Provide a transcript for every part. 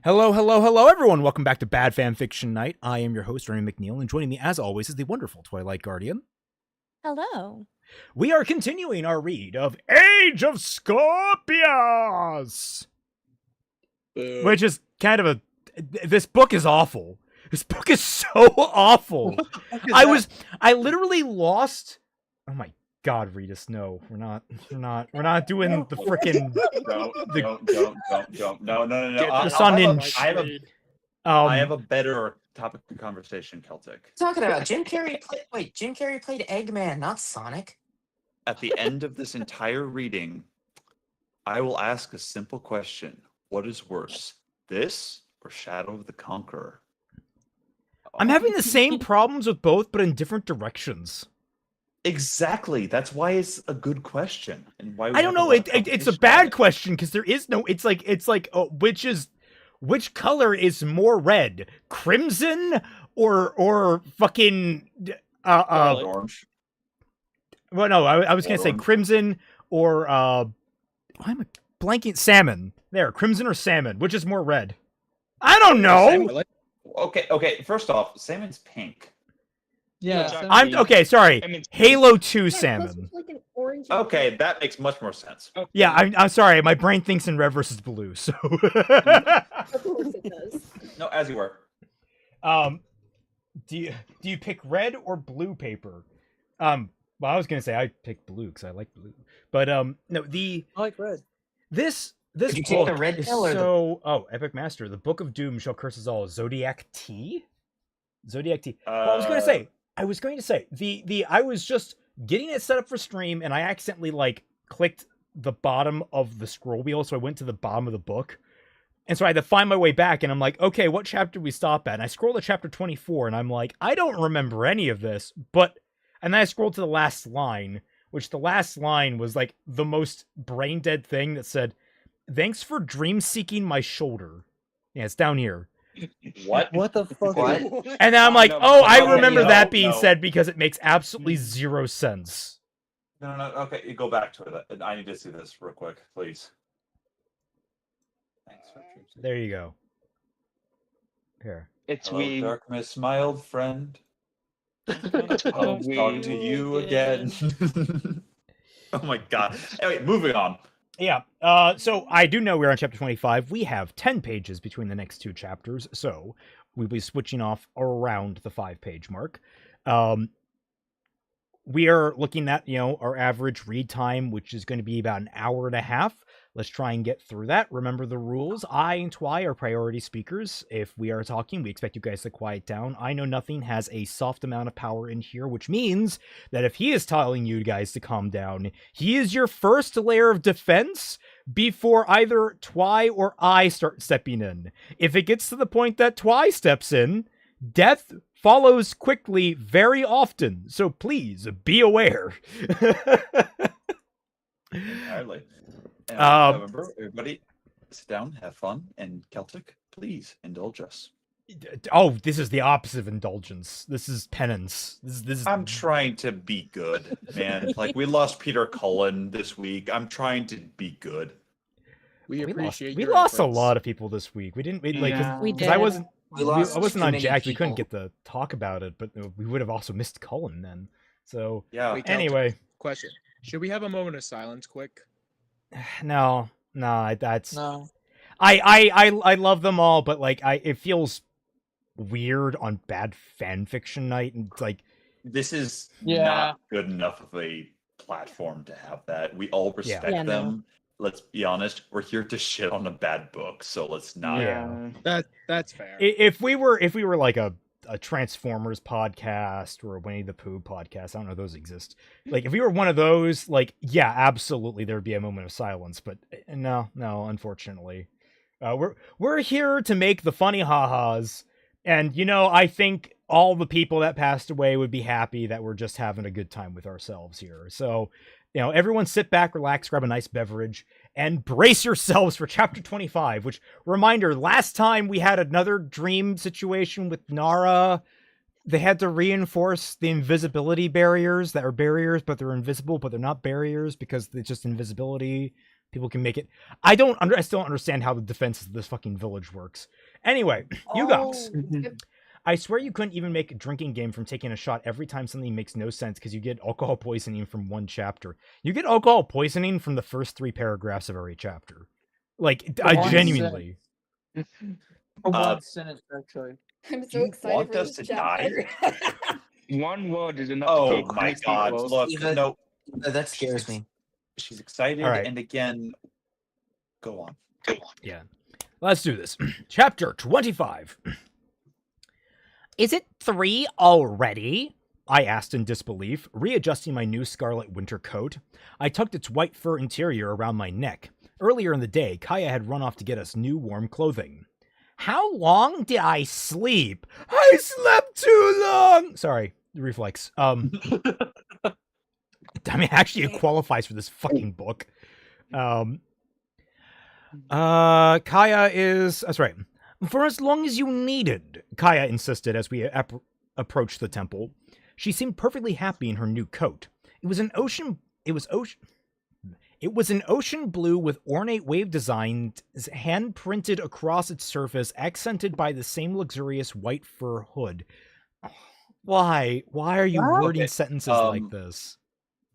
Hello, hello, hello, everyone. Welcome back to Bad Fanfiction Night. I am your host, Remy McNeil, and joining me, as always, is the wonderful Twilight Guardian. Hello. We are continuing our read of Age of Scorpius, which is kind of this book is awful. This book is so awful. I literally lost. Oh my God, Regis, no, we're not doing the frickin' No. The Sun Ninja. I have a better topic of conversation, Celtic. Talking about Jim Carrey played Eggman, not Sonic. At the end of this entire reading, I will ask a simple question. What is worse, this or Shadow of the Conqueror? I'm having the same problems with both, but in different directions. Exactly. That's why it's a good question. And why I don't know. It's a bad question because there is no. It's like which color is more red, crimson or fucking orange? Well, no, I was gonna say crimson or why am I blanking? Salmon. There, crimson or salmon. Which is more red? I don't know. Okay. First off, salmon's pink. Yeah, I'm okay. Sorry, Halo 2 salmon. Like an orange. Okay, that makes much more sense. Okay. Yeah, I'm sorry. My brain thinks in red versus blue. So. Of course it does. No, as you were. Do you pick red or blue paper? Well, I was gonna say I pick blue because I like blue, but no, I like red. this Did you take book the red is pill or so Epic Master. The Book of Doom shall curse us all. Zodiac T. Well, I was going to say I was just getting it set up for stream and I accidentally clicked the bottom of the scroll wheel, so I went to the bottom of the book. And so I had to find my way back, and I'm like, okay, what chapter did we stop at? And I scrolled to chapter 24, and I'm like, I don't remember any of this, and then I scrolled to the last line, which the last line was like the most brain dead thing that said, "Thanks for dream seeking my shoulder." Yeah, it's down here. What? What the fuck? What? And then I'm like, No, I remember that being no. said because it makes absolutely zero sense. No. Okay, you go back to it. I need to see this real quick, please. Thanks for There you go. Here. It's Hello, we. darkness, my old friend. I'll talk to you again. Oh my God. Anyway, moving on. Yeah, so I do know we're on chapter 25. We have 10 pages between the next two chapters, so we'll be switching off around the 5-page mark. We are looking at, our average read time, which is going to be about an hour and a half. Let's try and get through that. Remember the rules. I and Twy are priority speakers. If we are talking, we expect you guys to quiet down. I Know Nothing has a soft amount of power in here, which means that if he is telling you guys to calm down, he is your first layer of defense before either Twy or I start stepping in. If it gets to the point that Twy steps in, death follows quickly very often. So please be aware. Entirely. And remember, everybody, sit down, have fun, and Celtic, please indulge us. Oh, this is the opposite of indulgence. This is penance. This is. I'm trying to be good, man. We lost Peter Cullen this week. I'm trying to be good. We appreciate. We your lost a efforts. lot of people this week. We didn't. We Because I wasn't. We lost I wasn't too on many Jack. We couldn't people. get to talk about it, but we would have also missed Cullen then. So Yeah. Wait, Celtic, anyway, question: should we have a moment of silence, quick? no, that's. No. I love them all, but it feels weird on Bad Fanfiction Night, and This is Yeah. not good enough of a platform to have that. We all respect Yeah, no. them. Let's be honest. We're here to shit on a bad book, so let's not. Yeah. That's fair. If we were like a Transformers podcast or a Winnie the Pooh podcast, I don't know if those exist. If we were one of those, yeah, absolutely there'd be a moment of silence. But no, unfortunately, we're here to make the funny ha-has, and I think all the people that passed away would be happy that we're just having a good time with ourselves here. So, everyone sit back, relax, grab a nice beverage, and brace yourselves for chapter 25, which, reminder, last time we had another dream situation with Nara. They had to reinforce the invisibility barriers that are barriers, but they're invisible, but they're not barriers because it's just invisibility. People can make it. I still don't understand how the defense of this fucking village works. Anyway, you guys. I swear you couldn't even make a drinking game from taking a shot every time something makes no sense because you get alcohol poisoning from one chapter. You get alcohol poisoning from the first 3 paragraphs of every chapter. Like, I genuinely. For one sentence, actually. I'm so excited want for us this to die? chapter. One word is enough Oh to kill my 3 god, people. look, Even- no. That scares me. She's excited, All right. and again, go on. Yeah. Let's do this. Chapter 25. Is it 3 already? I asked in disbelief, readjusting my new scarlet winter coat. I tucked its white fur interior around my neck. Earlier in the day, Kaya had run off to get us new warm clothing. How long did I sleep? I slept too long! Sorry, reflex. I mean, actually, it qualifies for this fucking book. Kaya is... That's right. For as long as you needed, Kaya insisted as we approached the temple. She seemed perfectly happy in her new coat. It was an ocean blue with ornate wave designs hand-printed across its surface, accented by the same luxurious white fur hood. Why? Why are you wording sentences like this?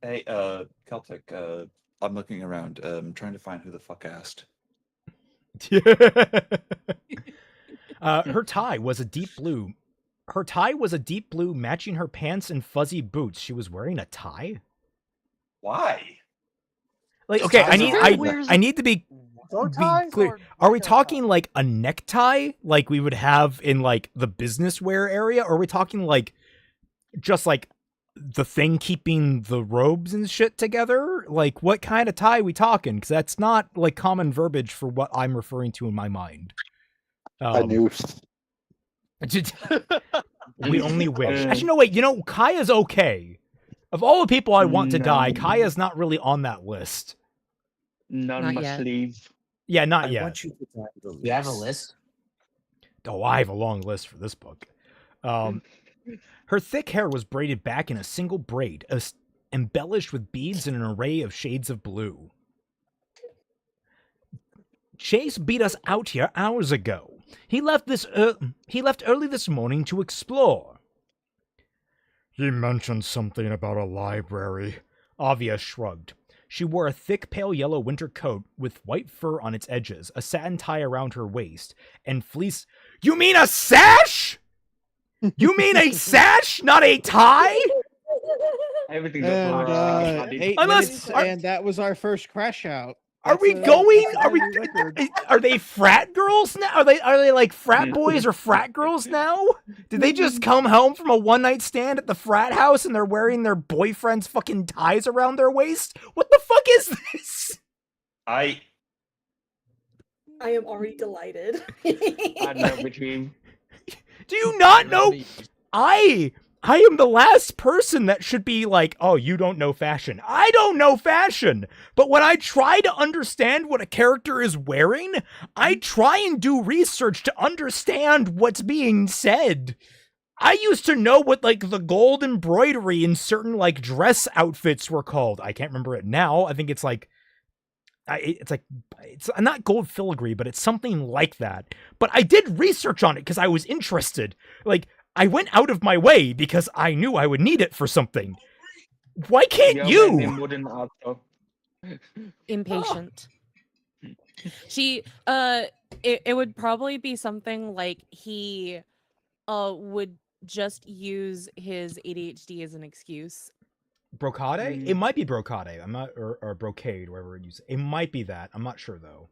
Hey, Celtic, I'm looking around, trying to find who the fuck asked. Her tie was a deep blue. Her tie was a deep blue, matching her pants and fuzzy boots. She was wearing a tie? Why? Like, Just okay, ties I need to be clear. Are we talking like a necktie, like we would have in like the business wear area, or are we talking like just like the thing keeping the robes and shit together? Like, what kind of tie are we talking? Because that's not like common verbiage for what I'm referring to in my mind. A noose. We only wish. Actually, no, wait. You know, Kaya's okay. Of all the people I want to die, Kaya's not really on that list. None Not must yet. leave. Yeah, not I yet. want you to die the Do you have a least. list? Oh, I have a long list for this book. Her thick hair was braided back in a single braid, embellished with beads and an array of shades of blue. Chase beat us out here hours ago. He left early this morning to explore. He mentioned something about a library. Avia shrugged. She wore a thick, pale yellow winter coat with white fur on its edges, a satin tie around her waist, and fleece... You mean a sash? You mean a sash, not a tie? Everything's And, up 8 Unless- minutes, are- and that was our first crash out. Are we That's going? that's Are we? a record. Are they frat girls now? Are they like frat boys or frat girls now? Did they just come home from a one-night stand at the frat house and they're wearing their boyfriend's fucking ties around their waist? What the fuck is this? I am already delighted. I know between. Do you not know? I am the last person that should be like, oh, you don't know fashion. I don't know fashion. But when I try to understand what a character is wearing, I try and do research to understand what's being said. I used to know what like the gold embroidery in certain like dress outfits were called. I can't remember it now. I think it's like it's not gold filigree, but it's something like that. But I did research on it because I was interested. Like, I went out of my way because I knew I would need it for something. Why can't you? Impatient. She it would probably be something like he would just use his ADHD as an excuse. Brocade? It might be brocade. I'm not, or brocade, whatever you say. It might be that. I'm not sure though.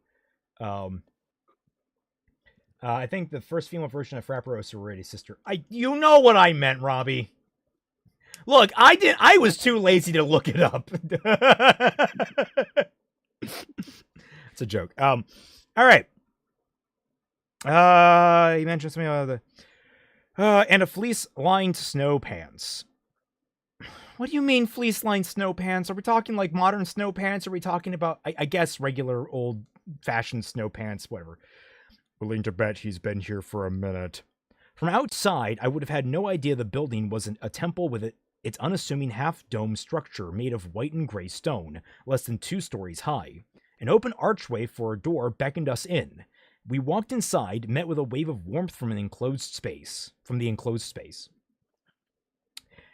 I think the first female version of Frappero sorority sister. You know what I meant, Robbie. Look, I was too lazy to look it up. It's a joke. All right. You mentioned something about and a fleece-lined snow pants. What do you mean fleece-lined snow pants? Are we talking like modern snow pants? Are we talking about, I guess, regular old-fashioned snow pants, whatever? Willing to bet he's been here for a minute. From outside, I would have had no idea the building was a temple with its unassuming half-dome structure made of white and gray stone, less than 2 stories high. An open archway for a door beckoned us in. We walked inside, met with a wave of warmth from the enclosed space.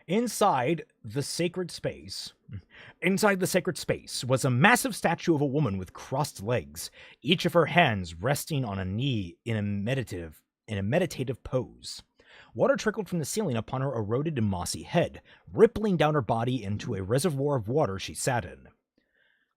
Inside the sacred space was a massive statue of a woman with crossed legs, each of her hands resting on a knee in a meditative pose. Water trickled from the ceiling upon her eroded and mossy head, rippling down her body into a reservoir of water she sat in.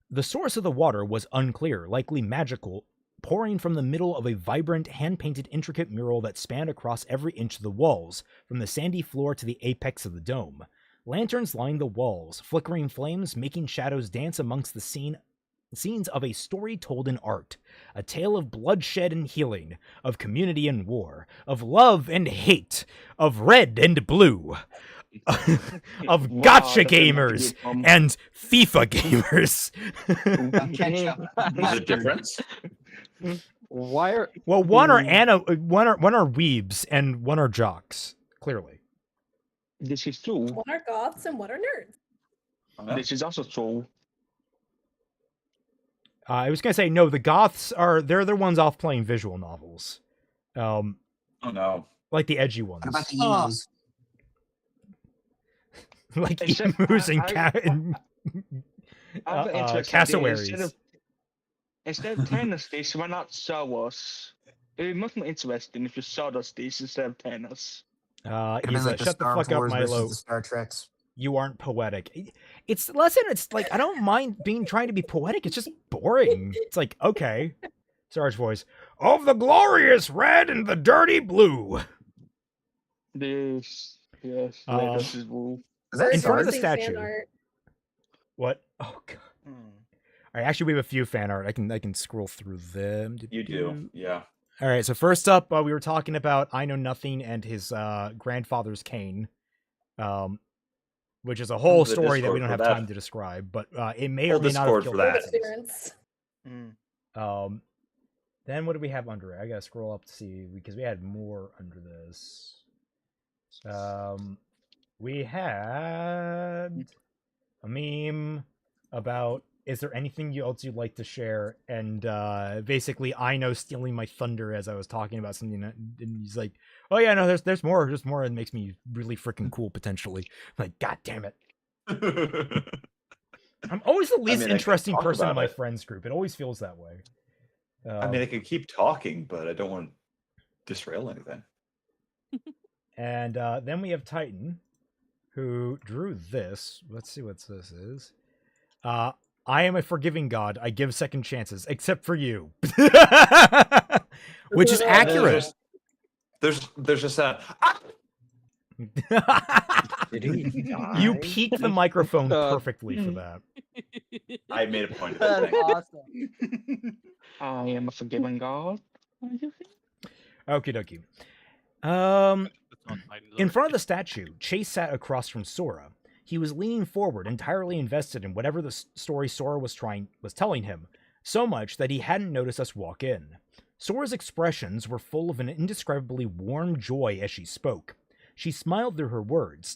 The source of the water was unclear, likely magical, pouring from the middle of a vibrant, hand-painted intricate mural that spanned across every inch of the walls, from the sandy floor to the apex of the dome. Lanterns lined the walls, flickering flames making shadows dance amongst the scenes of a story told in art, a tale of bloodshed and healing, of community and war, of love and hate, of red and blue, of gotcha gamers and FIFA gamers. There's a difference. Why are Well, one are weebs and one are jocks, clearly. This is true. One are goths and one are nerds. This is also true. I was gonna say no. The goths they're the ones off playing visual novels, Oh no. like the edgy ones, What about the emos? like Except emus and I have an interesting cassowaries. idea. Instead of telling us this, why not show us? It would be much more interesting if you showed us this instead of telling us. He's like, shut the fuck up, Milo. The Star Treks. You aren't poetic. It's like I don't mind trying to be poetic. It's just boring. It's like, okay. Sarge voice. Of the glorious red and the dirty blue. This, yes, this is woo. Is that In front of the Interesting fan statue. art. What? Oh god. All right, actually we have a few fan art. I can scroll through them. You do, yeah. All right, so first up, we were talking about I Know Nothing and his grandfather's cane, which is a whole The story that we Discord don't for have that. time to describe, but it may or Whole may not Discord have for killed that. Nazis. Experience. Then what do we have under it? I gotta scroll up to see, because we had more under this. We had a meme about, is there anything else you'd like to share? And basically, I know stealing my thunder as I was talking about something, and he's like, "Oh yeah, no, there's more. There's more. It makes me really freaking cool potentially." I'm like, God damn it! I'm always the least I can interesting talk person in about my it. friends group. It always feels that way. I mean, I could keep talking, but I don't want to disrail anything. And then we have Titan, who drew this. Let's see what this is. I am a forgiving God. I give second chances, except for you. Which is accurate. There's just a did he die? You peaked the microphone Uh, perfectly for that. I made a point of That's it. awesome. I am a forgiving God. Okie dokie. In front of the statue, Chase sat across from Sora. He was leaning forward, entirely invested in whatever the story Sora was telling him, so much that he hadn't noticed us walk in. Sora's expressions were full of an indescribably warm joy as she spoke. She smiled through her words,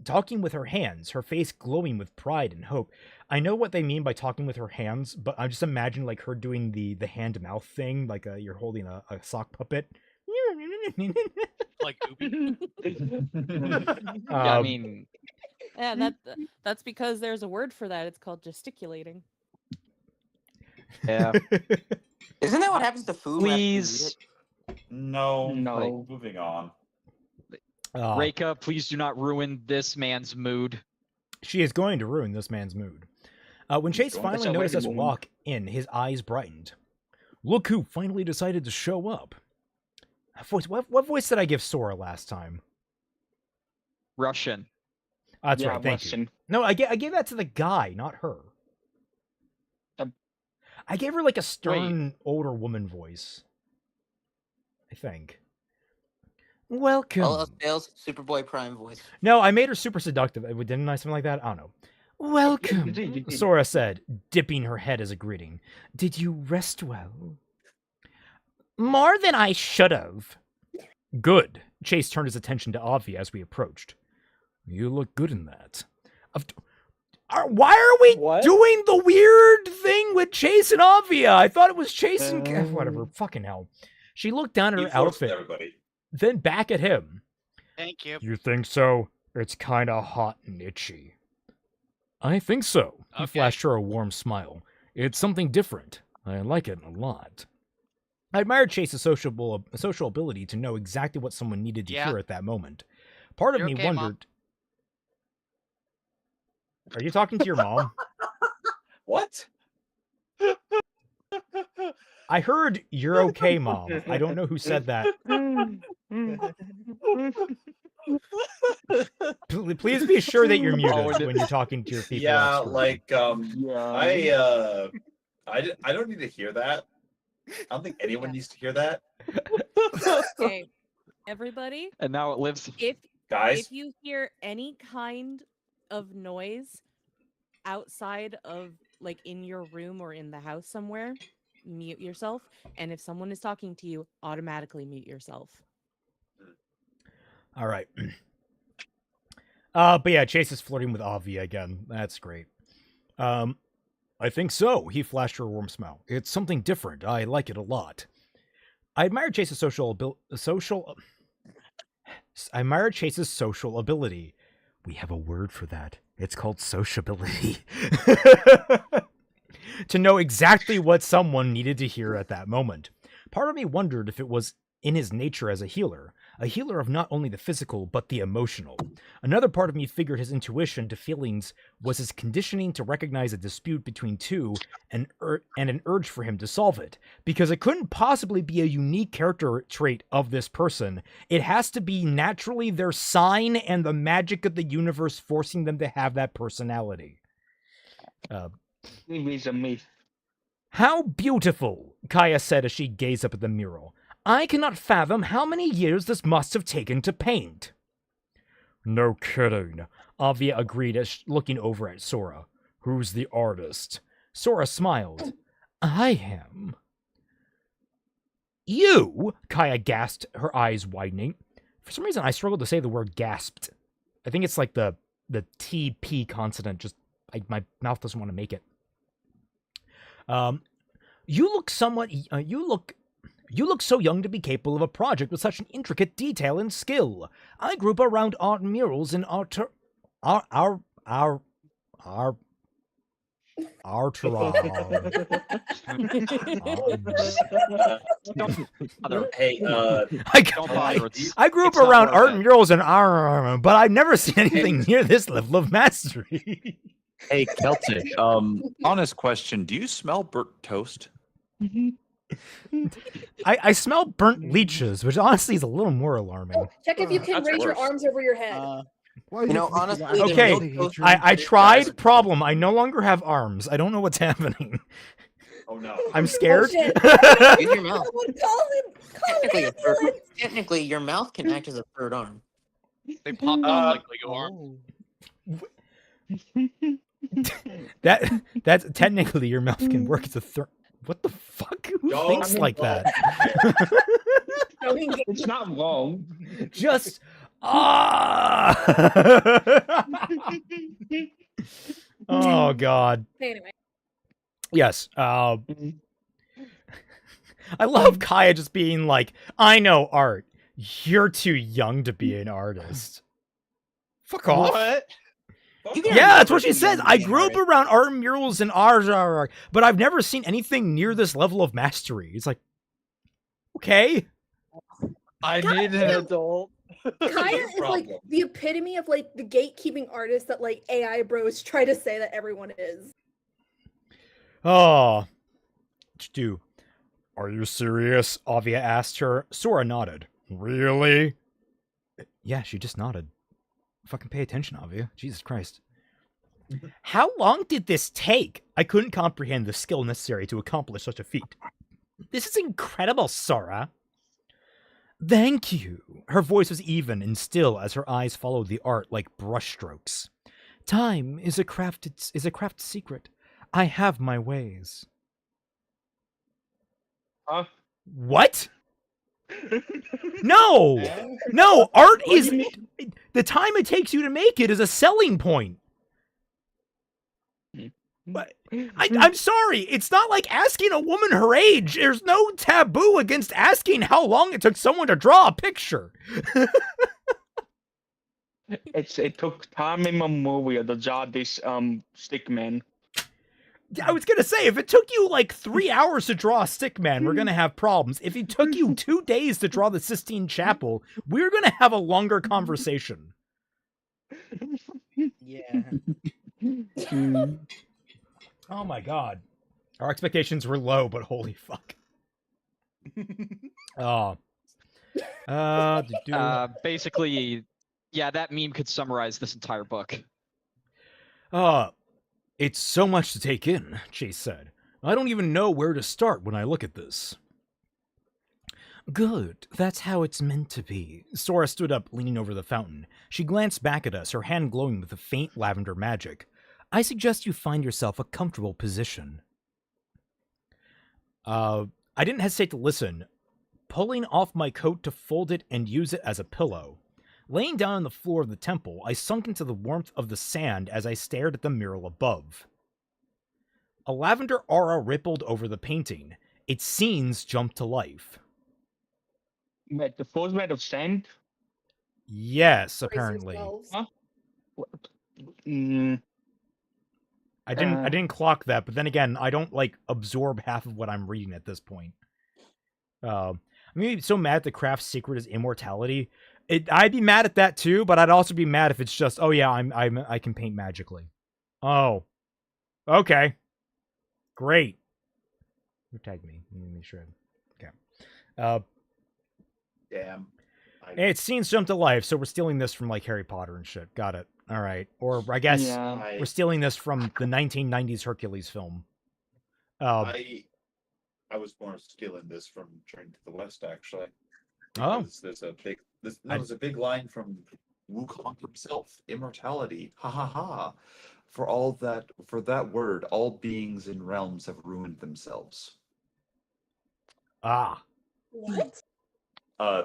talking with her hands, her face glowing with pride and hope. I know what they mean by talking with her hands, but I just imagine like her doing the hand-mouth thing, like you're holding a sock puppet. Like Gooby. Yeah, I mean, Yeah, that's because there's a word for that. It's called gesticulating. yeah. Isn't that what happens to food? when you have to Please, eat it? No, No. Moving on. Reika, please do not ruin this man's mood. She is going to ruin this man's mood. When Chase going- finally That's noticed us already walk in, his eyes brightened. Look who finally decided to show up. What voice did I give Sora last time? Russian. That's Yeah, right, thank you. Russian. No, I gave that to the guy, not her. I gave her like a stern older woman voice. I think. Welcome. All else fails, Superboy Prime voice. No, I made her super seductive. Didn't I? Something like that? I don't know. Welcome, You did. Sora said, dipping her head as a greeting. Did you rest well? More than I should have. Good. Chase turned his attention to Avi as we approached. You look good in that. Why are we What? doing the weird thing with Chase and Avia? I thought it was Chase and whatever. Fucking hell. She looked down at her outfit, everybody. then back at him. Thank you. You think so? It's kinda hot and itchy. I think so. He flashed her a warm smile. It's something different. I like it a lot. I admired Chase's social ability to know exactly what someone needed to hear at that moment. Part of me okay, Mom? wondered... Are you talking to your mom? What? I heard you're okay, Mom. I don't know who said that. Please be sure that you're muted when you're talking to your people. Yeah, off screen. like I don't need to hear that. I don't think anyone needs to hear that. Okay, everybody, And now it lives. Guys, if you hear any kind of noise outside of, like, in your room or in the house somewhere, mute yourself. And if someone is talking to you, automatically mute yourself. All right. But yeah, Chase is flirting with Avi again. That's great. I think so. He flashed her a warm smile. It's something different. I like it a lot. I admire Chase's social ability. We have a word for that. It's called sociability. To know exactly what someone needed to hear at that moment. Part of me wondered if it was in his nature as a healer of not only the physical, but the emotional. Another part of me figured his intuition to feelings was his conditioning to recognize a dispute between two and an urge for him to solve it. Because it couldn't possibly be a unique character trait of this person. It has to be naturally their sign and the magic of the universe forcing them to have that personality. It is a myth. How beautiful, Kaya said as she gazed up at the mural. I cannot fathom how many years this must have taken to paint. No kidding, Avia agreed as looking over at Sora. Who's the artist? Sora smiled. I am. You? Kaya gasped, her eyes widening. For some reason, I struggled to say the word gasped. I think it's like the TP consonant, just my mouth doesn't want to make it. You look so young to be capable of a project with such an intricate detail and skill. I grew up around art and murals and I grew up around art and murals and but I've never seen anything near this level of mastery. Hey, Celtic, honest question. Do you smell burnt toast? I smell burnt leeches, which honestly is a little more alarming. Check if you can That's raise your worse. arms over your head. You know, honestly, Okay, I tried. Problem, I no longer have arms. I don't know what's happening. Oh no. I'm scared. Use your mouth. Someone call him. Technically, your mouth can act as a third arm. They popped off like Lego arms. That's technically your mouth can work as a third. What the fuck? Who thinks like that? It's not wrong. Just oh god. Anyway. Yes. I love Kaya just being like, I know art. You're too young to be an artist. Fuck off. What? Yeah, that's what she says. I grew up around art and murals and art, but I've never seen anything near this level of mastery. It's like, okay. I need an adult. Kaya is like the epitome of like the gatekeeping artist that like AI bros try to say that everyone is. Oh. Stu, are you serious? Avia asked her. Sora nodded. Really? Yeah, she just nodded. Fucking pay attention, Avia. Jesus Christ. How long did this take? I couldn't comprehend the skill necessary to accomplish such a feat. This is incredible, Sora. Thank you. Her voice was even and still as her eyes followed the art like brushstrokes. Time is a craft secret. I have my ways. Huh? What? No! No, art is... The time it takes you to make it is a selling point. But I'm sorry, it's not like asking a woman her age. There's no taboo against asking how long it took someone to draw a picture. It took time immemorial to draw this stick man. I was gonna say, if it took you like 3 hours to draw a stick man, we're gonna have problems. If it took you 2 days to draw the Sistine Chapel, we're gonna have a longer conversation. Yeah. Oh my god. Our expectations were low, but holy fuck. Oh. Basically, yeah, that meme could summarize this entire book. It's so much to take in, Chase said. I don't even know where to start when I look at this. Good, that's how it's meant to be. Sora stood up, leaning over the fountain. She glanced back at us, her hand glowing with a faint lavender magic. I suggest you find yourself a comfortable position. I didn't hesitate to listen, pulling off my coat to fold it and use it as a pillow. Laying down on the floor of the temple, I sunk into the warmth of the sand as I stared at the mural above. A lavender aura rippled over the painting. Its scenes jumped to life. Wait, the floor's made of sand? Yes, apparently. Huh? I didn't clock that, but then again, I don't like absorb half of what I'm reading at this point. I'm gonna be so mad at the craft's secret is immortality. I'd be mad at that too, but I'd also be mad if it's just, oh yeah, I can paint magically. Oh, okay, great. Who tagged me? Let me make sure. Okay. Damn. It's scenes jump to life, so we're stealing this from like Harry Potter and shit. Got it. All right. Or I guess we're stealing this from the 1990s Hercules film. I was more stealing this from Journey to the West, actually. Oh. There's a big line from Wukong himself. Immortality. Ha ha ha. For that word, all beings in realms have ruined themselves. Ah. What?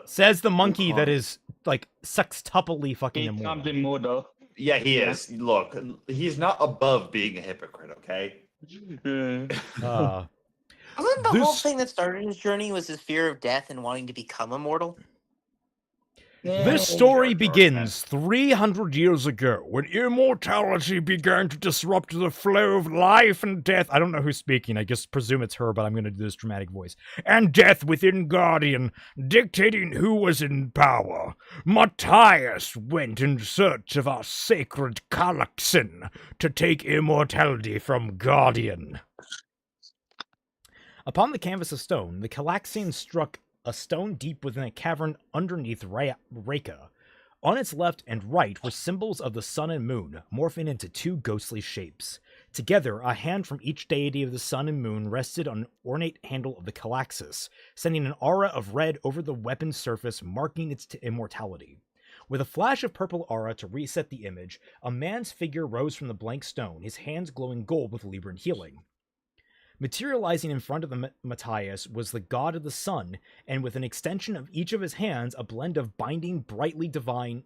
Says the monkey Wukong. that is like sextuply fucking immortal. Immortal. Yeah, he is. Look, he's not above being a hypocrite, okay? Wasn't the whole thing that started his journey was his fear of death and wanting to become immortal? This story begins 300 years ago, when immortality began to disrupt the flow of life and death. I don't know who's speaking. I just presume it's her, but I'm going to do this dramatic voice. And death within Guardian, dictating who was in power. Matthias went in search of our sacred Calaxin to take immortality from Guardian. Upon the canvas of stone, the Calaxin struck a stone deep within a cavern underneath Reka. On its left and right were symbols of the sun and moon, morphing into two ghostly shapes. Together, a hand from each deity of the sun and moon rested on an ornate handle of the Calaxis, sending an aura of red over the weapon's surface, marking its immortality. With a flash of purple aura to reset the image, a man's figure rose from the blank stone, his hands glowing gold with Libran healing. Materializing in front of the Matthias was the god of the sun, and with an extension of each of his hands, a blend of binding, brightly divine...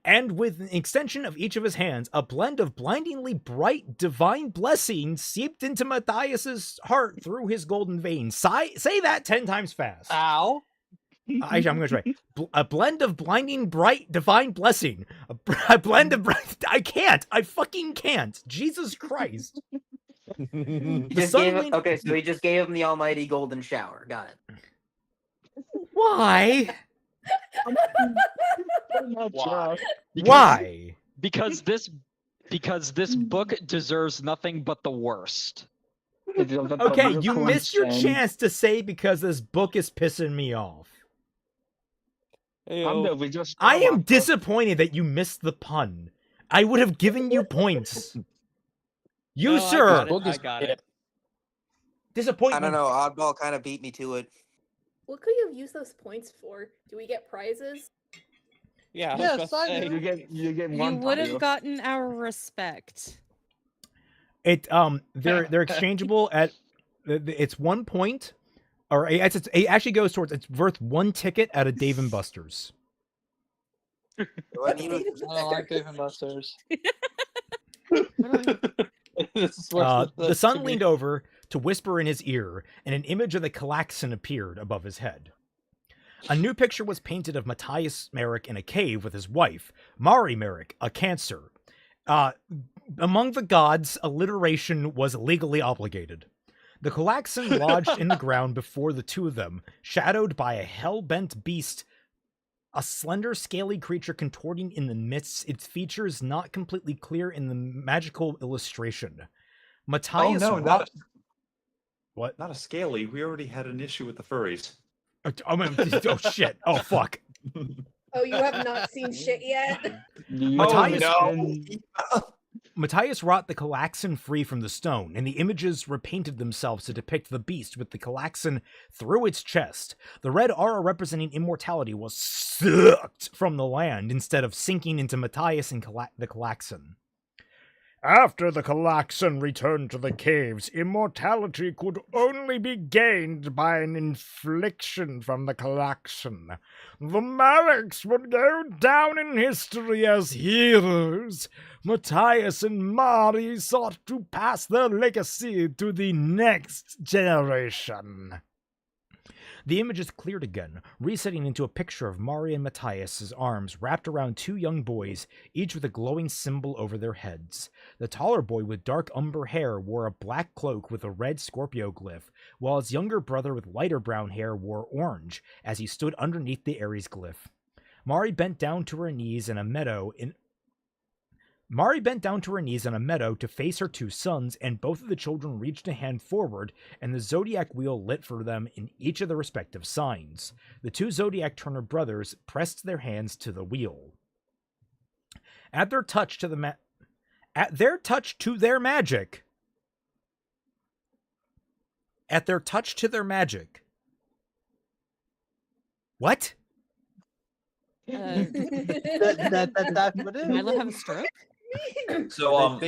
And with an extension of each of his hands, a blend of blindingly bright, divine blessing seeped into Matthias's heart through his golden veins. Say that 10 times fast. Ow. I'm going to try. A blend of blinding, bright, divine blessing. A blend of... I can't. I fucking can't. Jesus Christ. Okay, so he just gave him the almighty golden shower. Got it. Why? Why? Because this book deserves nothing but the worst. Okay, you missed your chance to say because this book is pissing me off. I am disappointed that you missed the pun. I would have given you points. You, sir. I got it. Disappointment. I don't know. Oddball kind of beat me to it. What could you have used those points for? Do we get prizes? Yeah. Yes, I do. You get one. You would have gotten our respect. They're exchangeable at. It's 1 point, or it actually goes towards. It's worth 1 ticket at a Dave and Buster's. I don't like Dave and Buster's. The son leaned over to whisper in his ear, and an image of the Calaxan appeared above his head. A new picture was painted of Matthias Merrick in a cave with his wife, Mari Merrick, a Cancer. Among the gods, alliteration was legally obligated. The Calaxan lodged in the ground before the two of them, shadowed by a hell-bent beast, a slender, scaly creature contorting in the midst, its features not completely clear in the magical illustration. Matthias What? Not a scaly. We already had an issue with the furries. Oh shit. Oh, fuck. Oh, you have not seen shit yet? Matthias wrought the Calaxan free from the stone, and the images repainted themselves to depict the beast with the Calaxan through its chest. The red aura representing immortality was sucked from the land instead of sinking into Matthias and the Calaxan. After the Calaxan returned to the caves, immortality could only be gained by an infliction from the Calaxan. The Merricks would go down in history as heroes. Matthias and Mari sought to pass their legacy to the next generation. The images cleared again, resetting into a picture of Mari and Matthias' arms wrapped around two young boys, each with a glowing symbol over their heads. The taller boy with dark umber hair wore a black cloak with a red Scorpio glyph, while his younger brother with lighter brown hair wore orange as he stood underneath the Aries glyph. Mari bent down to her knees in a meadow to face her two sons, and both of the children reached a hand forward, and the zodiac wheel lit for them in each of their respective signs. The two zodiac Turner brothers pressed their hands to the wheel. At their touch to their magic. What? That's what it is. Milo have a stroke? So I'm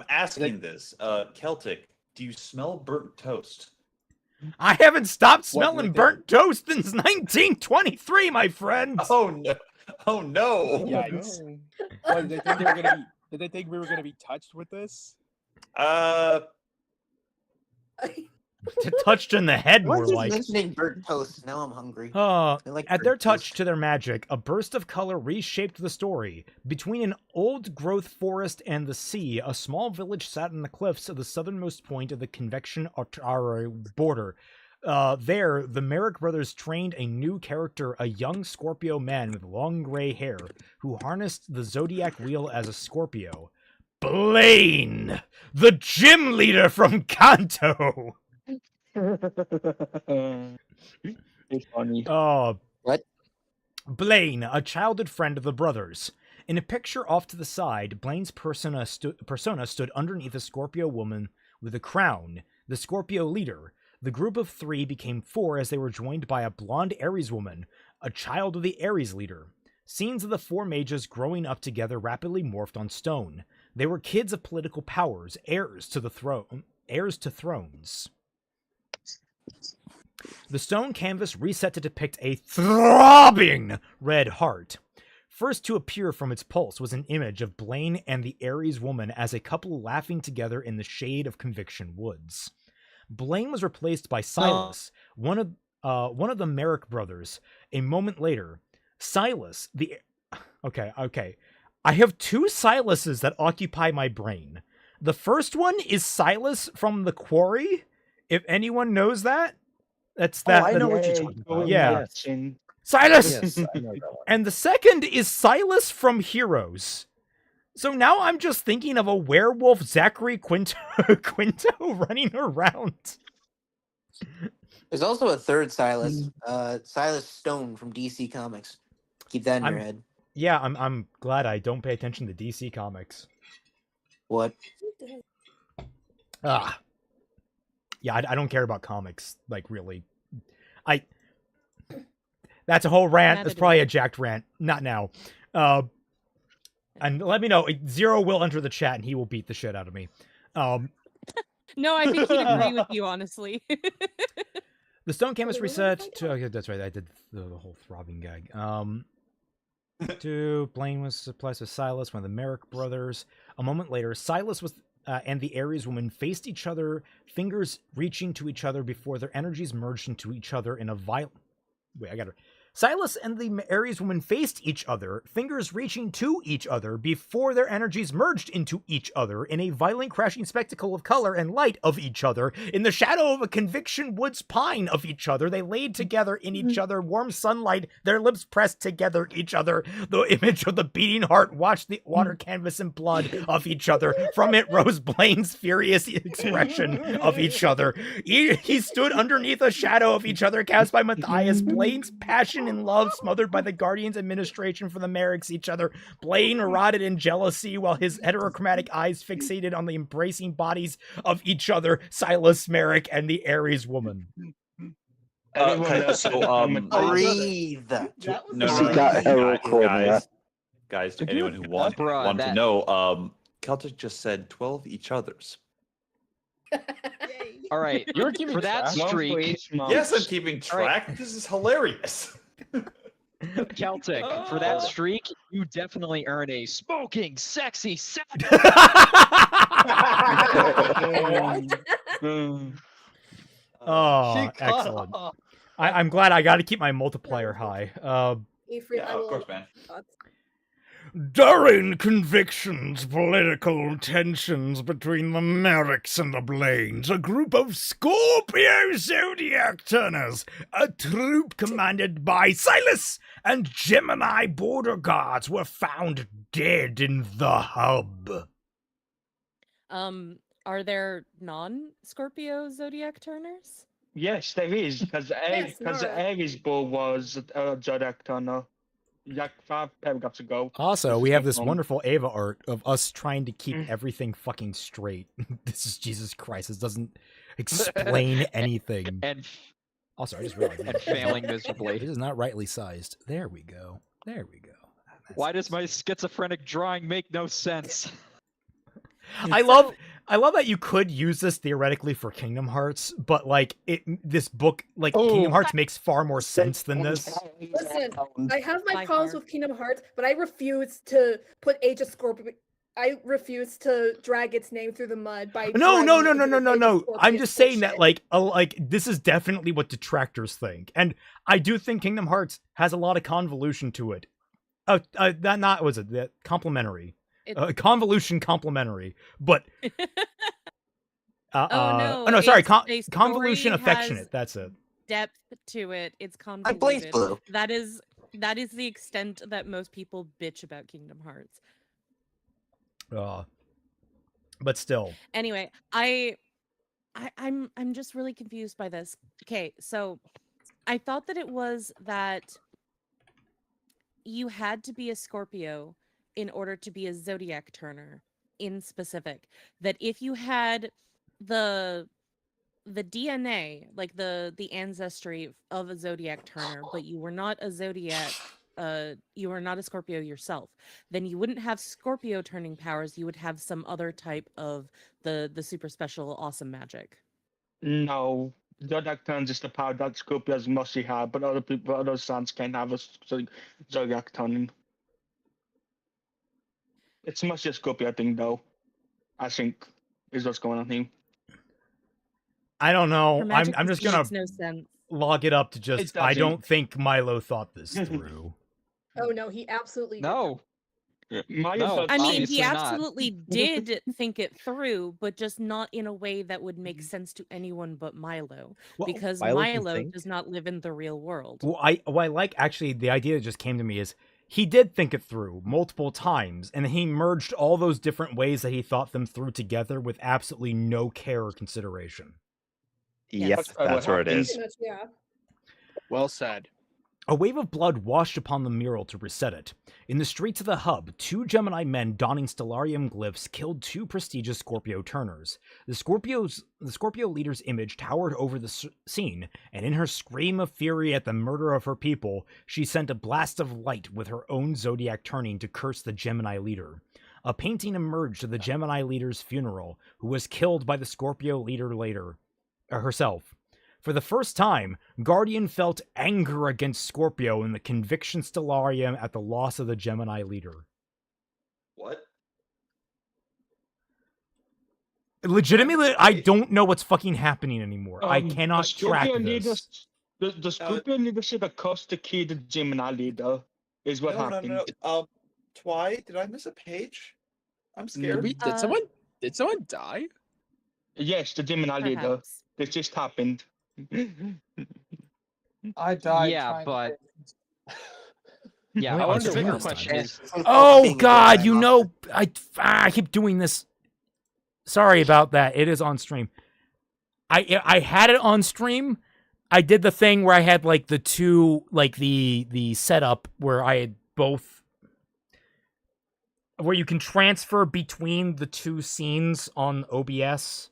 asking this. Celtic, do you smell burnt toast? I haven't stopped smelling burnt toast since 1923, my friend. Oh no! Oh no! Yikes! What, did they think did they think we were gonna be touched with this? Touched in the head, Why more is like. mentioning burnt toast? Now I'm hungry. At their touch to their magic, a burst of color reshaped the story. Between an old-growth forest and the sea, a small village sat on the cliffs of the southernmost point of the convection border. There, the Merrick brothers trained a new character, a young Scorpio man with long gray hair, who harnessed the zodiac wheel as a Scorpio. Blaine, the gym leader from Kanto. It's funny. What? Blaine, a childhood friend of the brothers. In a picture off to the side, Blaine's persona stood underneath a Scorpio woman with a crown, the Scorpio leader. The group of three became four as they were joined by a blonde Aries woman, a child of the Aries leader. Scenes of the four mages growing up together rapidly morphed on stone. They were kids of political powers, heirs to thrones. The stone canvas reset to depict a throbbing red heart. First to appear from its pulse was an image of Blaine and the Aries woman as a couple laughing together in the shade of Conviction Woods. Blaine was replaced by Silas, one of the Merrick brothers. A moment later, Silas, Okay. I have two Silases that occupy my brain. The first one is Silas from The Quarry. If anyone knows that, that's that. I know what you're talking about. Yeah. Yes. Silas! Yes, I know that one. And the second is Silas from Heroes. So now I'm just thinking of a werewolf Zachary Quinto running around. There's also a third Silas, Silas Stone from DC Comics. Keep that in your head. Yeah, I'm glad I don't pay attention to DC Comics. What? Yeah, I don't care about comics, like, really. That's a whole rant. That's probably a jacked rant. Not now. And let me know. Zero will enter the chat, and he will beat the shit out of me. No, I think he'd agree with you, honestly. The stone canvas reset to... Okay, that's right, I did the whole throbbing gag. Blaine was supplies with Silas, one of the Merrick brothers. A moment later, Silas was and the Aries woman faced each other, fingers reaching to each other before their energies merged into each other in a violent... Wait, I got it. Silas and the Aries woman faced each other, fingers reaching to each other before their energies merged into each other in a violent crashing spectacle of color and light of each other. In the shadow of a conviction woods pine of each other, they laid together in each other, warm sunlight, their lips pressed together each other. The image of the beating heart watched the water canvas and blood of each other. From it rose Blaine's furious expression of each other. He stood underneath a shadow of each other cast by Matthias. Blaine's passion and love smothered by the Guardian's administration for the Merricks each other. Blaine rotted in jealousy while his heterochromatic eyes fixated on the embracing bodies of each other, Silas Merrick and the Aries woman. Breathe. Guys, to anyone who want to know, Celtic just said 12 each others. All right, You're keeping for that track? streak. Yes, I'm keeping track. Right. This is hilarious. Celtic, for that streak, you definitely earn a smoking, sexy, savage. Oh, excellent. I'm glad I got to keep my multiplier high. Yeah, of course, man. During convictions, political tensions between the Merricks and the Blaines, a group of Scorpio Zodiac Turners, a troop commanded by Silas and Gemini border guards, were found dead in the hub. Are there non-Scorpio Zodiac Turners? Yes, there is, because the Aries bull was a Zodiac Turner. Like 5 paragraphs ago. Also, we have this wonderful Ava art of us trying to keep everything fucking straight. This is Jesus Christ. This doesn't explain anything. And also, I just realized and failing miserably. This is not rightly sized. There we go. There we go. Why does my schizophrenic drawing make no sense? I love that you could use this theoretically for Kingdom Hearts, but like this book, like Kingdom Hearts makes far more sense than this. Listen, I have my problems with Kingdom Hearts, but I refuse to put Age of Scorpio. I refuse to drag its name through the mud by No. I'm just saying that like this is definitely what detractors think, and I do think Kingdom Hearts has a lot of convolution to it. Complementary. Convolution complementary, but sorry, convolution affectionate. That's it. Depth to it. It's convoluted. That is the extent that most people bitch about Kingdom Hearts. But still. Anyway, I'm just really confused by this. Okay, so I thought that it was that you had to be a Scorpio in order to be a Zodiac Turner in specific. That if you had the DNA, like the ancestry of a Zodiac Turner, but you were not a Zodiac, you were not a Scorpio yourself, then you wouldn't have Scorpio turning powers. You would have some other type of the super special awesome magic. No, Zodiac turns is the power that Scorpios mostly have, but other sons can have a Zodiac turning. It's mostly a Scorpio thing, though. I think is what's going on here. I don't know. I'm just gonna no sense. Log it up to just. I don't think Milo thought this through. Oh no, he absolutely no. No, I mean, he absolutely did think it through, but just not in a way that would make sense to anyone but Milo, because Milo does not live in the real world. Well, I like actually the idea that just came to me is he did think it through multiple times, and he merged all those different ways that he thought them through together with absolutely no care or consideration. Yes, that's where it is. Yeah. Well said. A wave of blood washed upon the mural to reset it. In the streets of the hub, 2 Gemini men donning Stellarium glyphs killed 2 prestigious Scorpio Turners. The Scorpio leader's image towered over the scene, and in her scream of fury at the murder of her people, she sent a blast of light with her own Zodiac turning to curse the Gemini leader. A painting emerged of the Gemini leader's funeral, who was killed by the Scorpio leader herself. For the first time, Guardian felt anger against Scorpio in the Conviction Stellarium at the loss of the Gemini leader. What? Legitimately, I don't know what's fucking happening anymore. I cannot track this. The Scorpio leader should have cursed the key to Gemini leader, is what happened. No. Twy, did I miss a page? I'm scared. Did someone die? Yes, the Gemini leader. This just happened. I died. Yeah, but yeah, Wait, I wonder the bigger bigger question is. Oh God, you know, I keep doing this. Sorry about that. It is on stream. I had it on stream. I did the thing where I had like the two, like the setup where I had both, where you can transfer between the two scenes on OBS.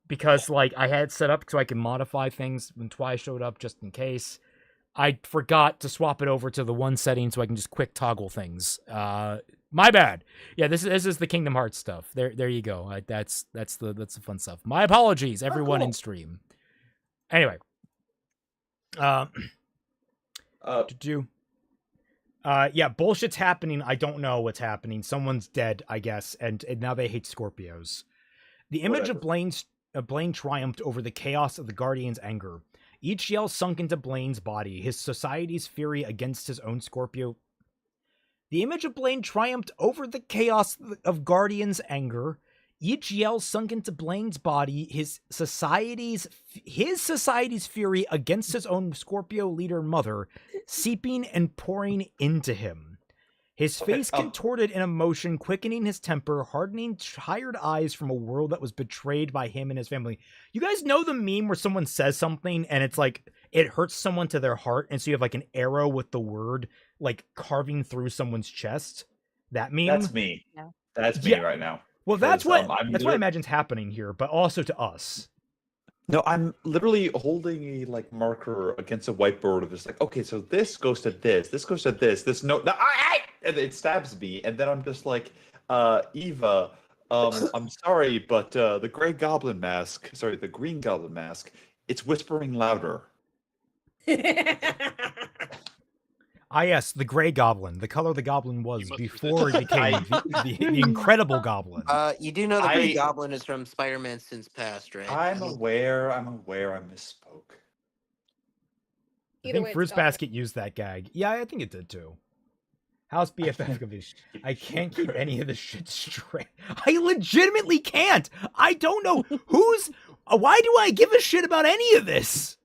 Because, like, I had it set up so I can modify things when Twy showed up just in case. I forgot to swap it over to the one setting so I can just quick toggle things. My bad. Yeah, this is the Kingdom Hearts stuff. There you go. That's the fun stuff. My apologies, everyone in stream. Anyway. Yeah, bullshit's happening. I don't know what's happening. Someone's dead, I guess, and now they hate Scorpios. The image of Blaine triumphed over the chaos of the Guardian's anger. Each yell sunk into Blaine's body, his society's fury against his own Scorpio. The image of Blaine triumphed over the chaos of Guardian's anger. Each yell sunk into Blaine's body, his society's fury against his own Scorpio leader mother, seeping and pouring into him. His face contorted in emotion, quickening his temper, hardening tired eyes from a world that was betrayed by him and his family. You guys know the meme where someone says something and it's like, it hurts someone to their heart, and so you have like an arrow with the word like carving through someone's chest? That meme? That's me. Yeah. That's me right now. Well, that's what I imagine's happening here, but also to us. No, I'm literally holding a like marker against a whiteboard of just like, okay, so this goes to this goes to this note, and it stabs me, and then I'm just like, Eva, I'm sorry, but the Green Goblin mask, it's whispering louder. Yes, the Gray Goblin, the color the Goblin was before it became the Incredible Goblin. You do know the Gray Goblin is from Spider-Man Since Past, right? I'm aware, I misspoke. I think Fruits Basket used that gag. Yeah, I think it did too. House BFF of his. I can't keep any of this shit straight. I legitimately can't. I don't know who's. Why do I give a shit about any of this?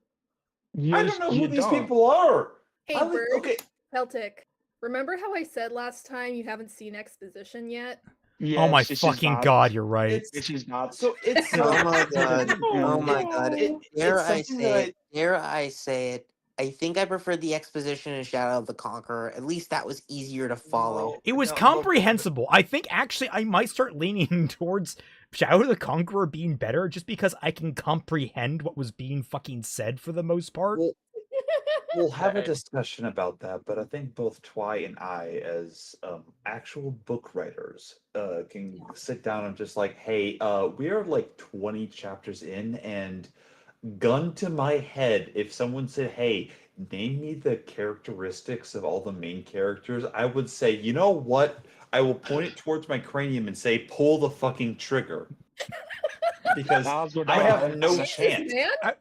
I don't know who these people are. Hey, Bird. Okay. Celtic. Remember how I said last time you haven't seen exposition yet? Yes, oh my fucking god, you're right. It's not. So it's. Oh my god. Oh my god. Dare I say it? I think I prefer the exposition in Shadow of the Conqueror. At least that was easier to follow. It was comprehensible. I think actually I might start leaning towards Shadow of the Conqueror being better just because I can comprehend what was being fucking said for the most part. We'll have a discussion about that, but I think both Twy and I, as actual book writers, can sit down and just like, hey, we are like 20 chapters in, and gun to my head, if someone said, hey, name me the characteristics of all the main characters, I would say, you know what? I will point it towards my cranium and say, pull the fucking trigger. Because I have no chance. I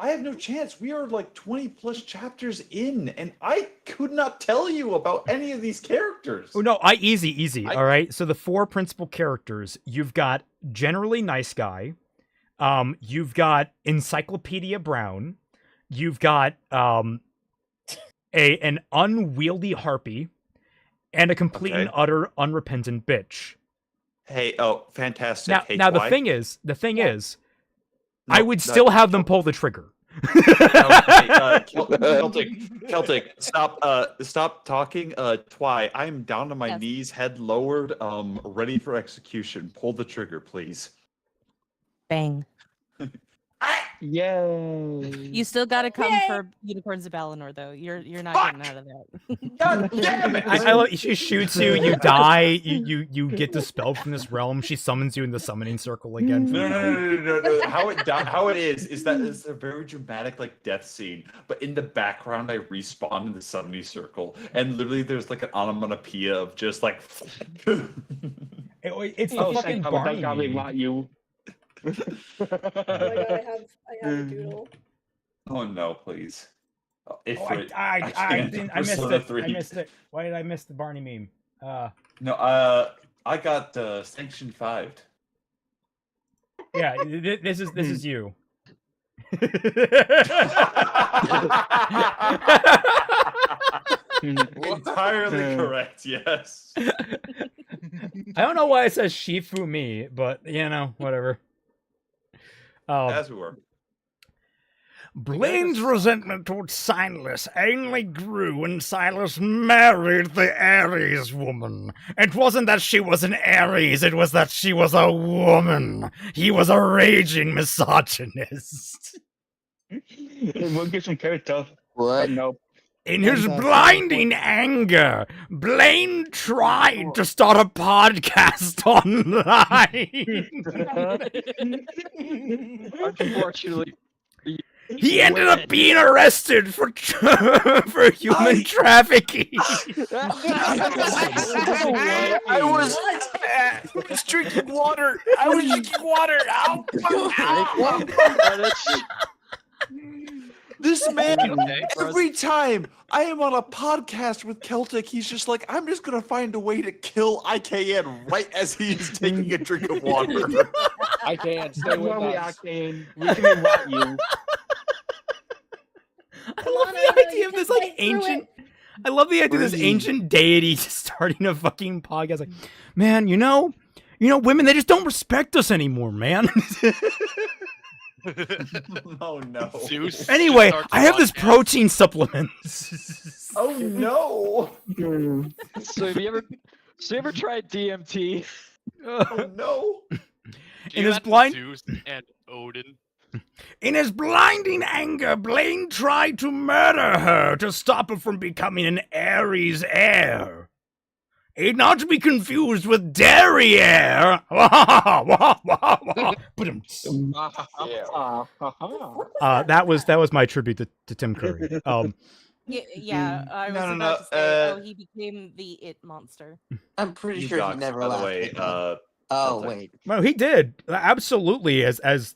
have no chance. We are like 20 plus chapters in, and I could not tell you about any of these characters. Oh no, easy. All right. So the four principal characters, you've got Generally Nice Guy, you've got Encyclopedia Brown, you've got an unwieldy harpy, and a complete and utter unrepentant bitch. Hey, fantastic. Now the thing is, I would still have them pull the trigger. Celtic, stop talking. Twy, I'm down on my knees, head lowered, ready for execution. Pull the trigger, please. Bang. Yay! You still gotta come for Unicorns of Balinor, though. You're not getting out of that. God damn it! I love, she shoots you, you die, you get dispelled from this realm, she summons you in the summoning circle again. No. How it is that it's a very dramatic like death scene, but in the background I respawn in the summoning circle, and literally there's like an onomatopoeia of just like. It's the fucking Barney meme. You. Oh my god, I have a doodle. Oh no, please. I missed it. Why did I miss the Barney meme? No, I got Sanction 5'd. Yeah, this is you. Entirely correct, yes. I don't know why it says Shifu me, but you know, whatever. As we were. Blaine's resentment towards Silas only grew when Silas married the Aries woman. It wasn't that she was an Aries, it was that she was a woman. He was a raging misogynist. It will give some character. What? Nope. In his blinding anger, Blaine tried to start a podcast online. Unfortunately, he ended up being arrested for human trafficking. I was drinking water. This man, every time I am on a podcast with Celtic, he's just like, I'm just going to find a way to kill IKN right as he's taking a drink of water. IKN, stay with us. We can invite you. I love the idea of this like ancient. I love the idea of this ancient deity starting a fucking podcast. Like, man, you know, women, they just don't respect us anymore, man. Oh no. Zeus Anyway, starts I have this podcast. protein supplement. Oh no. So have you ever tried DMT? Oh no. In his blind Zeus and Odin. In his blinding anger, Blaine tried to murder her to stop her from becoming an Aries heir. Not to be confused with derriere. That was my tribute to Tim Curry. Yeah, I was about to say, he became the it monster. I'm pretty sure he never left. By the way, wait. No, he did absolutely as the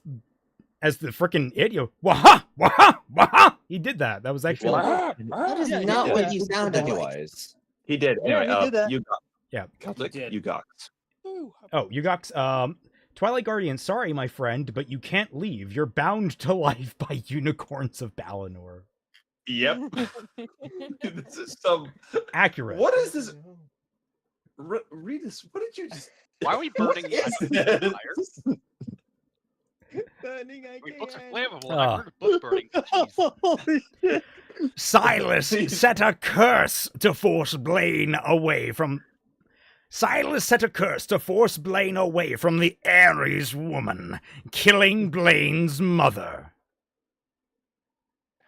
freaking idiot. Waha, waha, waha. He did that. That was actually. That is not what you sounded like. He did. Anyway, he did that. Celtic, Ugox. Oh, Ugox. Twilight Guardian, sorry, my friend, but you can't leave. You're bound to life by unicorns of Balinor. Yep. This is some accurate. What is this? Read this. What did you just? Why are we burning fire? Books are flammable. I heard of book burning. Silas set a curse to force Blaine away from. Silas set a curse to force Blaine away from the Aries woman, killing Blaine's mother.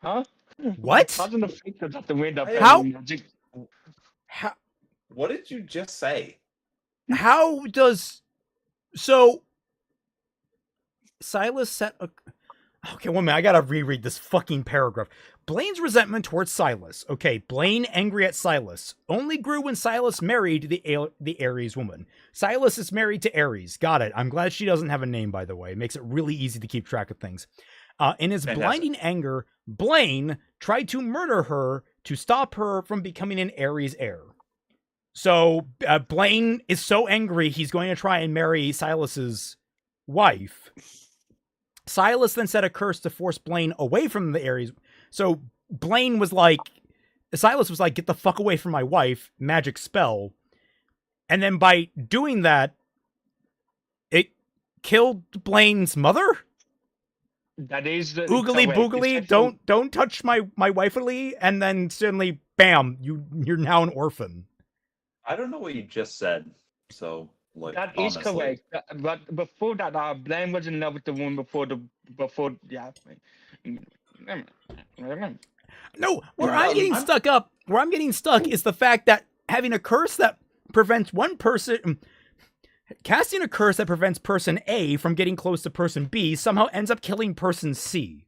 Huh? What? How? What did you just say? How does so? Silas set a. Okay, one minute. I gotta reread this fucking paragraph. Blaine's resentment towards Silas. Okay, Blaine angry at Silas. Only grew when Silas married the Aries woman. Silas is married to Aries. Got it. I'm glad she doesn't have a name, by the way. It makes it really easy to keep track of things. In his blinding anger, Blaine tried to murder her to stop her from becoming an Aries heir. So Blaine is so angry, he's going to try and marry Silas's wife. Silas then set a curse to force Blaine away from the Aries. So Blaine was like, Silas was like, get the fuck away from my wife, magic spell. And then by doing that, it killed Blaine's mother? That is the Oogly boogly, don't touch my wifely, and then suddenly, bam, you're now an orphan. I don't know what you just said, so Like, That is honestly. correct. But before that, Blaine was in love with the woman before. Yeah. No, where I'm getting stuck is the fact that having a curse that prevents one person casting a curse that prevents person A from getting close to person B somehow ends up killing person C.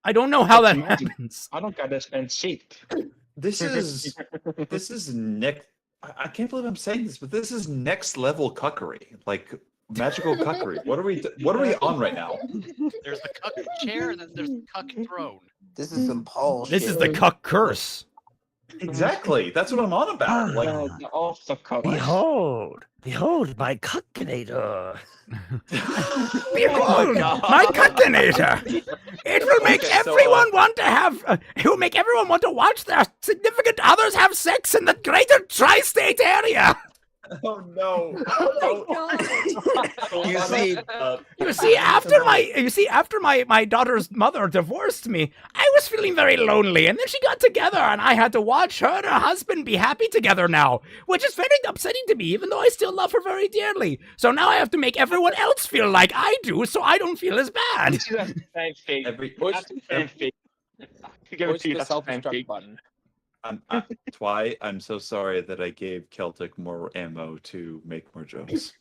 I don't know how that happens. I don't understand shit. This is next. I can't believe I'm saying this, but this is next level cuckery, like magical cuckery. What are we on right now? There's the cuck chair, and then there's the cuck throne. This is some bullshit. This is the cuck curse. Exactly. That's what I'm on about. Like, off the cuck. Behold my cuckinator. Behold, my cuckinator. It will make everyone want to have. It will make everyone want to watch their significant others have sex in the greater tri-state area. oh no! You see, after my daughter's mother divorced me, I was feeling very lonely, and then she got together, and I had to watch her and her husband be happy together now, which is very upsetting to me, even though I still love her very dearly. So now I have to make everyone else feel like I do, so I don't feel as bad. Push the self-destruct button. I'm so sorry that I gave Celtic more ammo to make more jokes.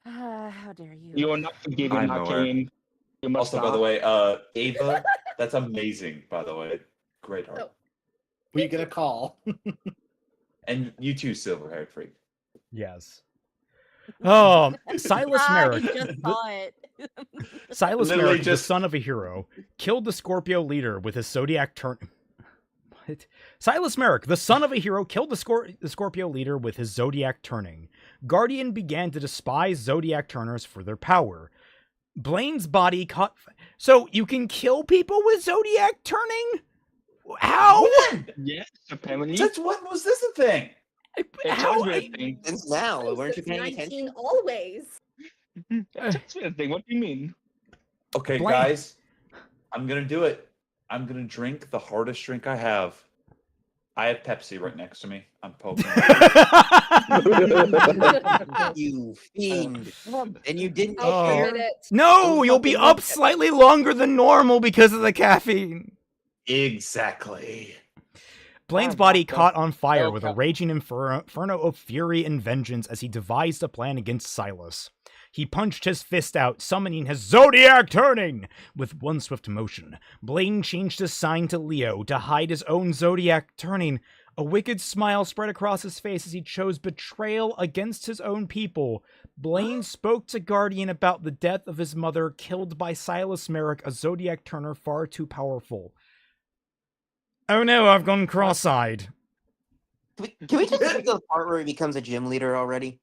How dare you? You are not forgiven, Arcane. You must Also, by the way, Ava, that's amazing, by the way. Great art. We get a call. And you too, Silver-haired freak. Yes. Oh, Silas Merrick. He just saw it. Silas Literally Merrick, the just- son of a hero, killed the Scorpio leader with his zodiac turn. What? Silas Merrick, the son of a hero, killed the Scorpio leader with his zodiac turning. Guardian began to despise zodiac turners for their power. Blaine's body caught. So you can kill people with zodiac turning? How? Yes, apparently. Since when was this a thing? How? Since now, weren't you paying 19 attention? always. That's a thing. What do you mean? Okay, Blaine. guys, I'm gonna do it. I'm gonna drink the hardest drink I have. I have Pepsi right next to me. I'm poking. You fiend. And you didn't I'll share. admit it. No, you'll be up slightly longer than normal because of the caffeine. Exactly. Blaine's body caught on fire with a raging inferno of fury and vengeance as he devised a plan against Silas. He punched his fist out, summoning his zodiac turning. With one swift motion, Blaine changed his sign to Leo to hide his own zodiac turning. A wicked smile spread across his face as he chose betrayal against his own people. Blaine spoke to Guardian about the death of his mother, killed by Silas Merrick, a zodiac turner far too powerful. Oh no, I've gone cross-eyed. Can we just get to the part where he becomes a gym leader already?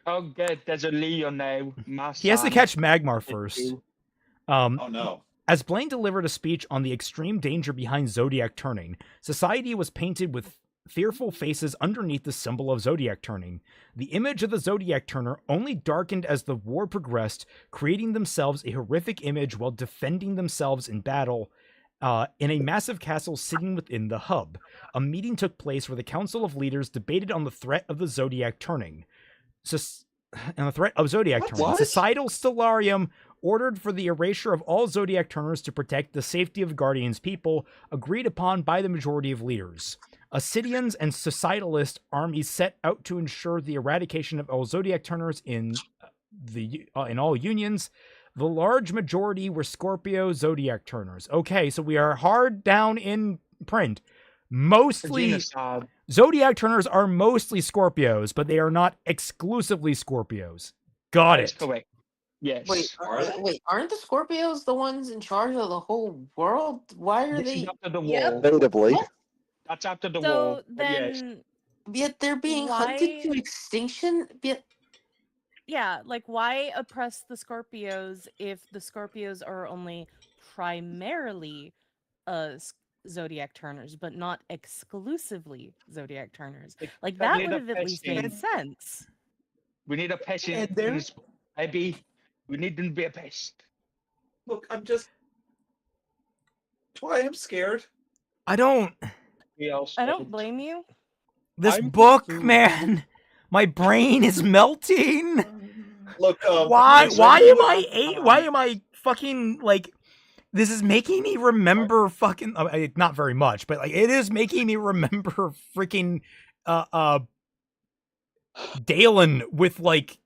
Oh, good. There's a Leo now. He has to catch Magmar first. Oh no. As Blaine delivered a speech on the extreme danger behind zodiac turning, society was painted with fearful faces underneath the symbol of zodiac turning. The image of the zodiac turner only darkened as the war progressed, creating themselves a horrific image while defending themselves in battle. In a massive castle sitting within the hub. A meeting took place where the Council of Leaders debated on the threat of the zodiac turning. Societal Stellarium ordered for the erasure of all zodiac turners to protect the safety of Guardian's people, agreed upon by the majority of leaders. Ascidians and Societalist armies set out to ensure the eradication of all zodiac turners in all unions. The large majority were Scorpio zodiac turners. Okay, so we are hard down in print. Mostly zodiac turners are mostly Scorpios, but they are not exclusively Scorpios. Got it. Correct. Yes. Wait, aren't the Scorpios the ones in charge of the whole world? Why are they? After the war. Yep. Notably. That's after the So war. then, Yet they're being hunted to extinction. yeah, like why oppress the Scorpios if the Scorpios are only primarily zodiac turners, but not exclusively zodiac turners? Like that would have at least made sense. We need a pest in this, maybe. We need them to be a pest. Look, I'm just. That's why I'm scared. I don't blame you. This book, man. My brain is melting. Look, Why am I fucking like? This is making me remember fucking not very much, but like it is making me remember freaking Dalen with like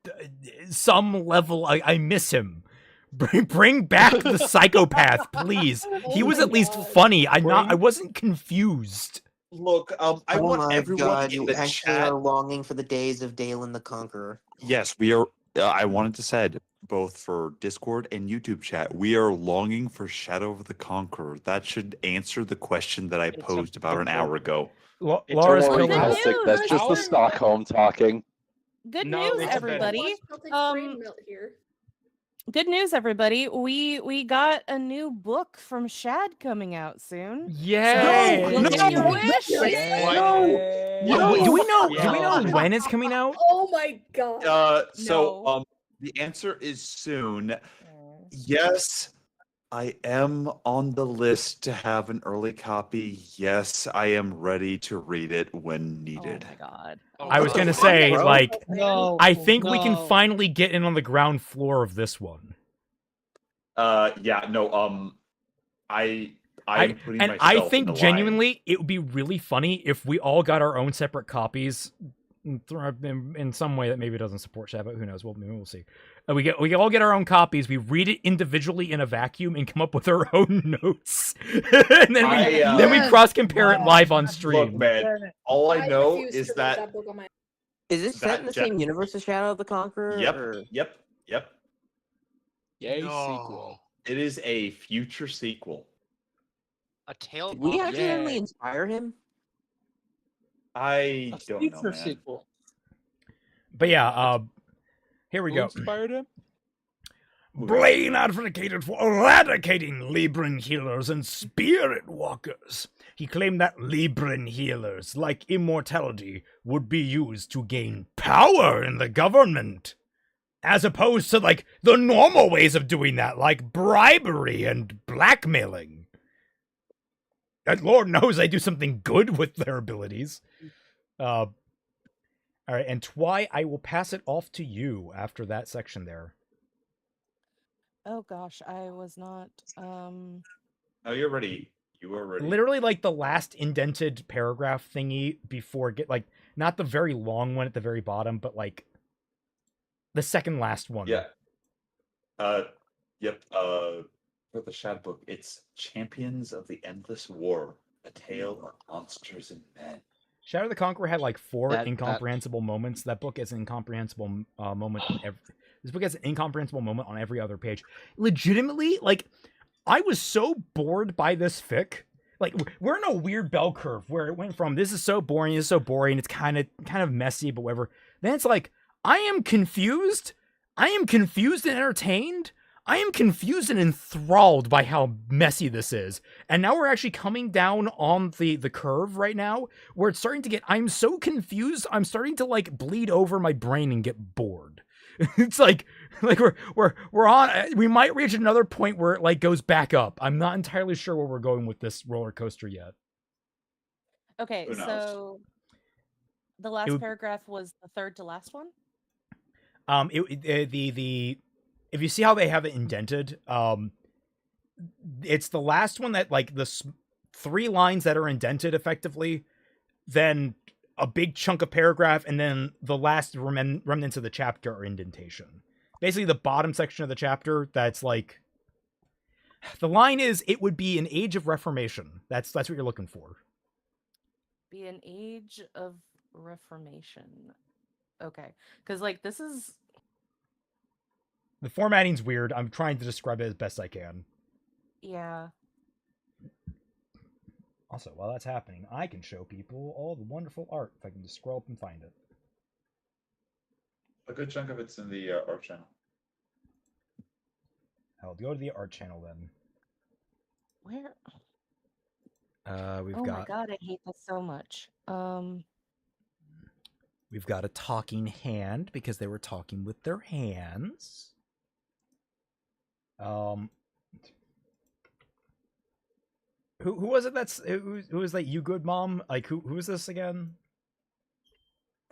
some level. I miss him. Bring back the psychopath, please. He was at least funny. I wasn't confused. Look, I want everyone in the actually chat. are longing for the days of Dalen the Conqueror. Yes, we are. I wanted to said both for Discord and YouTube chat, we are longing for Shadow of the Conqueror. That should answer the question that I posed about an hour ago. Laura's Celtic, that's just the Stockholm talking. Good news, everybody. Good news, everybody. We got a new book from Shad coming out soon. Yay! So get your wish. Do we know when it's coming out? Oh my god. The answer is soon. Yes, I am on the list to have an early copy. Yes, I am ready to read it when needed. Oh my god. I was gonna say, like, I think we can finally get in on the ground floor of this one. I'm putting myself I in think the line. genuinely it would be really funny if we all got our own separate copies in some way that maybe doesn't support Shad, but who knows? Maybe we'll see. We all get our own copies. We read it individually in a vacuum and come up with our own notes, and then we cross compare it live on stream. Look, man, all I know is that. Is this set in the same universe as Shadow of the Conqueror? Yep. Yay, sequel. It is a future sequel. A tale. Did we accidentally inspire him? I don't know, man. Sequel. But yeah, here we go. Inspired him? Blaine advocated for eradicating Libran healers and spirit walkers. He claimed that Libran healers, like immortality, would be used to gain power in the government, as opposed to, like, the normal ways of doing that, like bribery and blackmailing. And Lord knows they do something good with their abilities. All right, and Twy, I will pass it off to you after that section there. Oh gosh, I was not. Oh, you're ready. You were ready. Literally, like the last indented paragraph thingy before like not the very long one at the very bottom, but like the second last one. Yeah. Yep. For the Shad book, it's Champions of the Endless War: A Tale of Monsters and Men. Shadow of the Conqueror had like four incomprehensible moments. That book is an incomprehensible moment on every. This book has an incomprehensible moment on every other page. Legitimately, like, I was so bored by this fic. Like, we're in a weird bell curve where it went from this is so boring, it's kind of messy, but whatever. Then it's like, I am confused and entertained. I am confused and enthralled by how messy this is. And now we're actually coming down on the curve right now where it's starting to get, I'm so confused, I'm starting to like bleed over my brain and get bored. It's like we're on, we might reach another point where it like goes back up. I'm not entirely sure where we're going with this roller coaster yet. Okay, so the last paragraph was the third to last one? If you see how they have it indented, it's the last one that like the 3 lines that are indented effectively, then a big chunk of paragraph, and then the last remnants of the chapter are indentation. Basically, the bottom section of the chapter that's like the line is, "It would be an age of reformation." That's what you're looking for. Be an age of reformation. Okay, because like this is. The formatting's weird. I'm trying to describe it as best I can. Yeah. Also, while that's happening, I can show people all the wonderful art if I can just scroll up and find it. A good chunk of it's in the art channel. I'll go to the art channel then. Where? We've got. Oh my god, I hate this so much. We've got a talking hand because they were talking with their hands. Who was it? Who was that? You Good Mom? Like who is this again?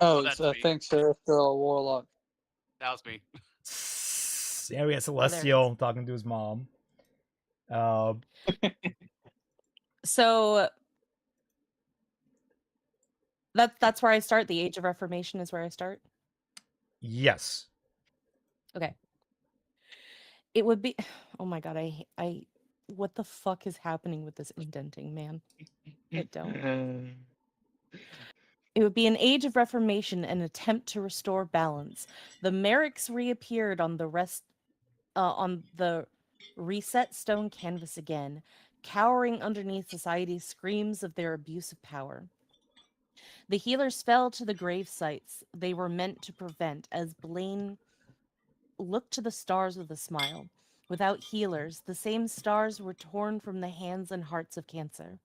Oh, thanks, Celestial Warlock. That was me. Yeah, we got Celestial talking to his mom. So that's where I start. The Age of Reformation is where I start. Yes. Okay. It would be. Oh my god! I. What the fuck is happening with this indenting, man? I don't. It would be an age of reformation, an attempt to restore balance. The Merricks reappeared on the reset stone canvas again, cowering underneath society's screams of their abuse of power. The healers fell to the grave sites they were meant to prevent as Blaine looked to the stars with a smile. Without healers, the same stars were torn from the hands and hearts of cancer.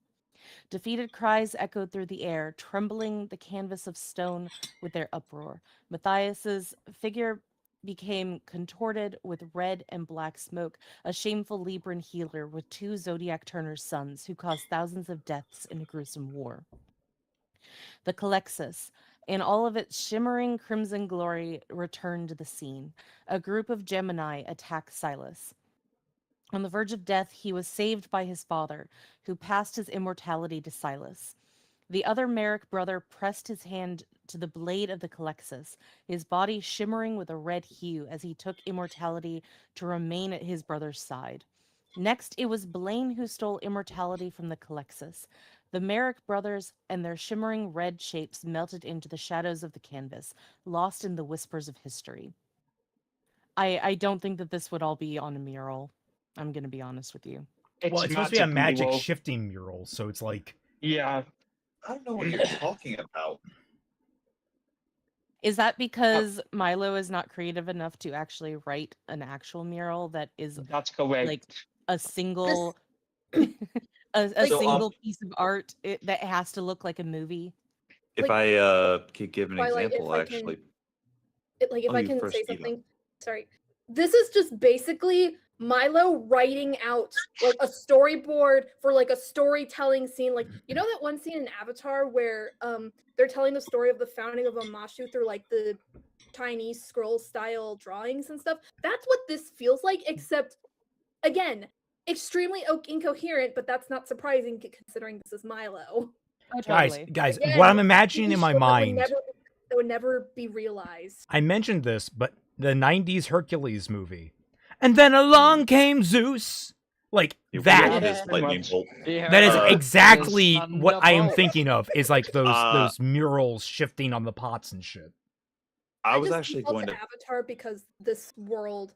Defeated cries echoed through the air, trembling the canvas of stone with their uproar. Matthias's figure became contorted with red and black smoke, a shameful Libran healer with 2 Zodiac Turner's sons who caused thousands of deaths in a gruesome war. The Calexis, in all of its shimmering crimson glory, returned to the scene. A group of Gemini attacked Silas. On the verge of death, he was saved by his father, who passed his immortality to Silas. The other Merrick brother pressed his hand to the blade of the Calexis, his body shimmering with a red hue as he took immortality to remain at his brother's side. Next, it was Blaine who stole immortality from the Calexis. The Merrick brothers and their shimmering red shapes melted into the shadows of the canvas, lost in the whispers of history. I don't think that this would all be on a mural. I'm going to be honest with you. Well, it's supposed to be a magic shifting mural, so it's like... Yeah. I don't know what you're talking about. Is that because Milo is not creative enough to actually write an actual mural that is That's correct. Like a single single piece of art that has to look like a movie? If I could give an Twilight, example, if I actually. If I you can first, say Eva. something. Sorry. This is just basically Milo writing out like a storyboard for like a storytelling scene. Like, you know that one scene in Avatar where they're telling the story of the founding of Amashu through like the Chinese scroll style drawings and stuff? That's what this feels like, except again, extremely incoherent, but that's not surprising considering this is Milo. Oh, Guys, Again, what I'm imagining in my mind... That would never be realized. I mentioned this, but the 90s Hercules movie. And then along came Zeus. Like, that. That is exactly what I am thinking of, is like those murals shifting on the pots and shit. I was just actually default going to... Avatar because this world,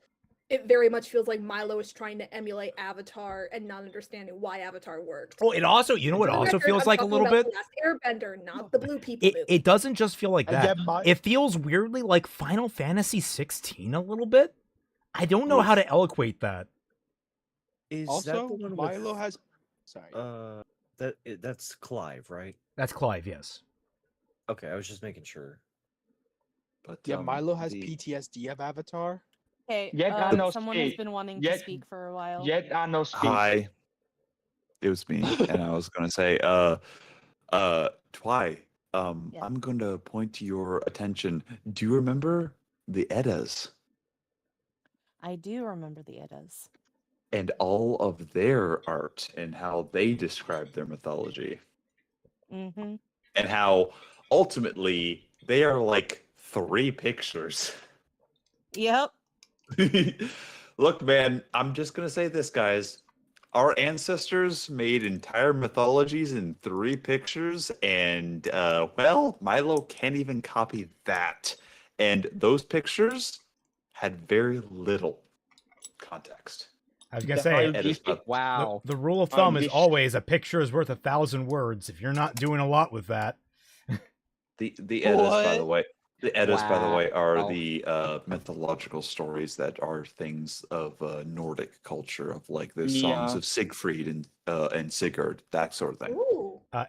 it very much feels like Milo is trying to emulate Avatar and not understanding why Avatar worked. Oh, it also, you know what also feels like a little bit? The Last Airbender, not the Blue People movie. It doesn't just feel like that. It feels weirdly like Final Fantasy 16 a little bit. I don't know how to eloquate that. Is Also, that the one Milo with, has... Sorry. That's Clive, right? That's Clive, yes. Okay, I was just making sure. But Yeah, Milo has PTSD of Avatar. Okay, someone has been wanting to speak for a while. Hi. It was me, and I was going to say, Twy, I'm going to point to your attention. Do you remember the Eddas? I do remember the Eddas. And all of their art and how they describe their mythology. Mm-hmm. And how ultimately they are like 3 pictures. Yep. Look, man, I'm just going to say this, guys. Our ancestors made entire mythologies in 3 pictures, and, well, Milo can't even copy that. And those pictures had very little context. I was gonna say, wow. The rule of thumb is always a picture is worth 1,000 words. If you're not doing a lot with that, the Eddas, by the way, are the mythological stories that are things of Nordic culture, of like the songs of Siegfried and Sigurd, that sort of thing.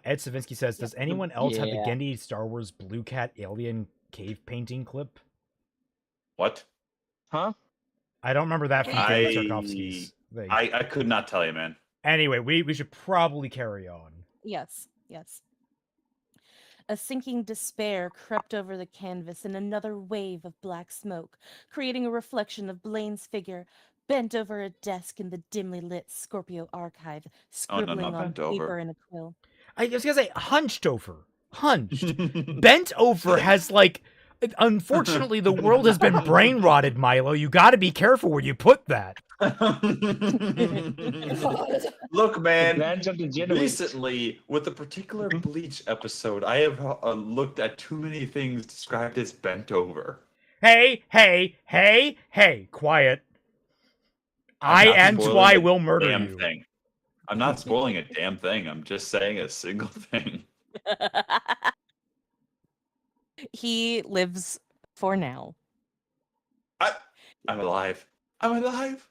Ed Savinsky says, "Does anyone else have the Gendy Star Wars Blue Cat alien cave painting clip?" What? Huh? I don't remember that from David Tarkovsky's thing. I could not tell you, man. Anyway, we should probably carry on. Yes, yes. A sinking despair crept over the canvas in another wave of black smoke, creating a reflection of Blaine's figure, bent over a desk in the dimly lit Scorpio archive, Oh no, scribbling not on bent over. paper and a quill. I was gonna say hunched over. Hunched. Bent over has like unfortunately the world has been brain rotted, Milo. You gotta be careful where you put that. Look, man, Lands of the Degenerate. recently, with a particular Bleach episode, I have looked at too many things described as bent over. Hey, quiet. I and Twy will murder you. Thing. I'm not spoiling a damn thing. I'm just saying a single thing. He lives for now. I'm alive. I'm alive.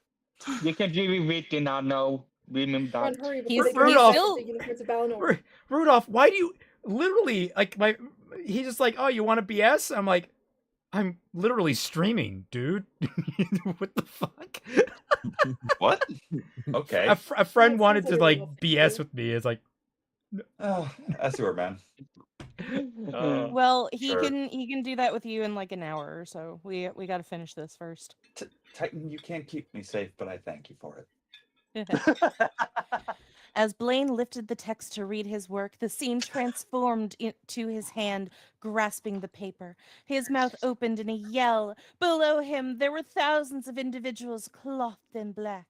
You can really wait in our no. Remember that. Hurry, He's before they Rudolph. get the unicorns of Valinor. Rudolph, why do you literally like my? He's just like, oh, you want to BS? I'm like, I'm literally streaming, dude. What the fuck? What? Okay. A friend wanted to like BS with me. It's like, oh, I see where, man. Well, he Sure. can do that with you in like an hour or so. We got to finish this first. Titan, you can't keep me safe, but I thank you for it. As Blaine lifted the text to read his work, the scene transformed into his hand grasping the paper. His mouth opened in a yell. Below him, there were thousands of individuals clothed in black.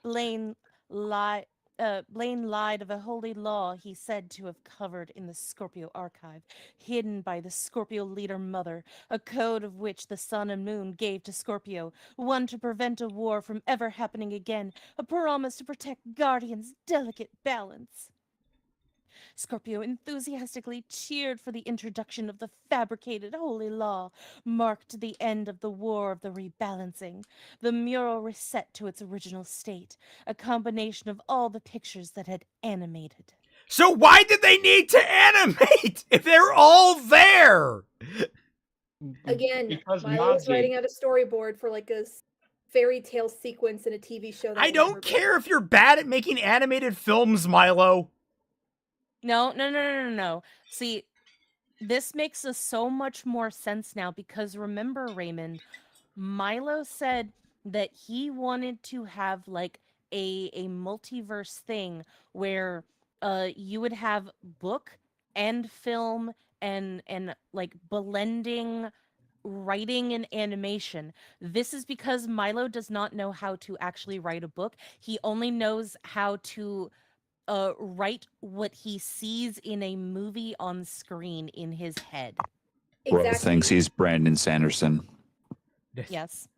Blaine lied of a holy law he said to have covered in the Scorpio archive, hidden by the Scorpio leader mother, a code of which the sun and moon gave to Scorpio, one to prevent a war from ever happening again, a promise to protect Guardian's delicate balance. Scorpio enthusiastically cheered for the introduction of the fabricated holy law, marked the end of the War of the Rebalancing. The mural reset to its original state, a combination of all the pictures that had animated. so why did they need to animate if they're all there? Again, Because Milo's magic. writing out a storyboard for like a fairy tale sequence in a TV show. That I will don't never be. care if you're bad at making animated films, Milo. No. See, this makes so much more sense now because remember, Raymond, Milo said that he wanted to have like a multiverse thing where you would have book and film and like blending writing and animation. This is because Milo does not know how to actually write a book. He only knows how to write what he sees in a movie on screen in his head. Bro thinks he's Brandon Sanderson. Yes.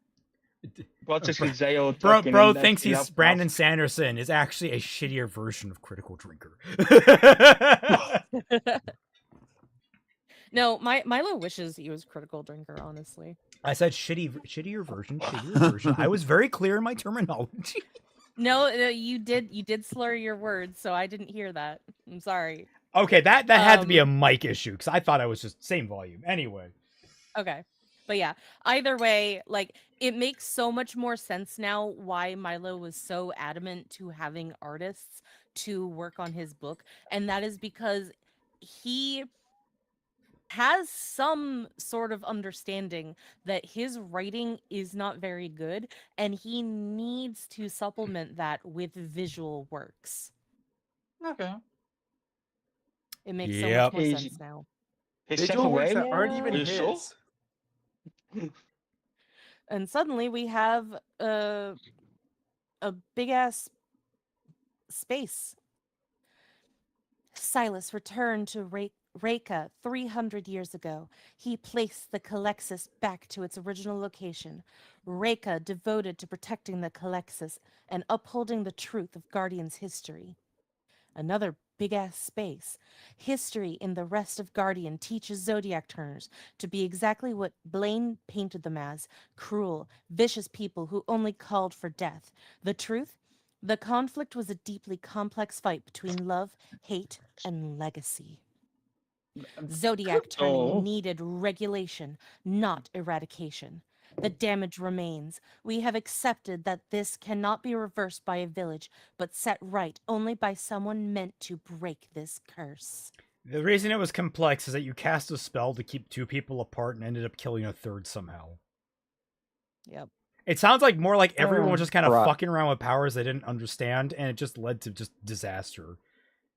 What's this Zale Bro talking in that thinks he's love Brandon Sanderson is actually a shittier version of Critical Drinker. No, Milo wishes he was Critical Drinker, honestly. I said shittier version. I was very clear in my terminology. No, you did slur your words, so I didn't hear that. I'm sorry. Okay, that had to be a mic issue because I thought I was just same volume. Anyway. Okay. But yeah, either way, like it makes so much more sense now why Milo was so adamant to having artists to work on his book, and that is because he has some sort of understanding that his writing is not very good and he needs to supplement that with visual works. Okay. It makes so much more Yep. sense now. His Visual second works wave? that aren't even Are you his. sure? And suddenly we have a big ass space. Silas returned to Reka 300 years ago. He placed the Calexis back to its original location. Reka devoted to protecting the Calexis and upholding the truth of Guardian's history. Another big-ass space. History in the rest of Guardian teaches Zodiac Turners to be exactly what Blaine painted them as, cruel, vicious people who only called for death. The truth? The conflict was a deeply complex fight between love, hate, and legacy. Zodiac turning needed regulation, not eradication. The damage remains. We have accepted that this cannot be reversed by a village, but set right only by someone meant to break this curse. The reason it was complex is that you cast a spell to keep two people apart and ended up killing a third somehow. Yep. It sounds like more like everyone was just kind of Right. fucking around with powers they didn't understand, and it just led to just disaster.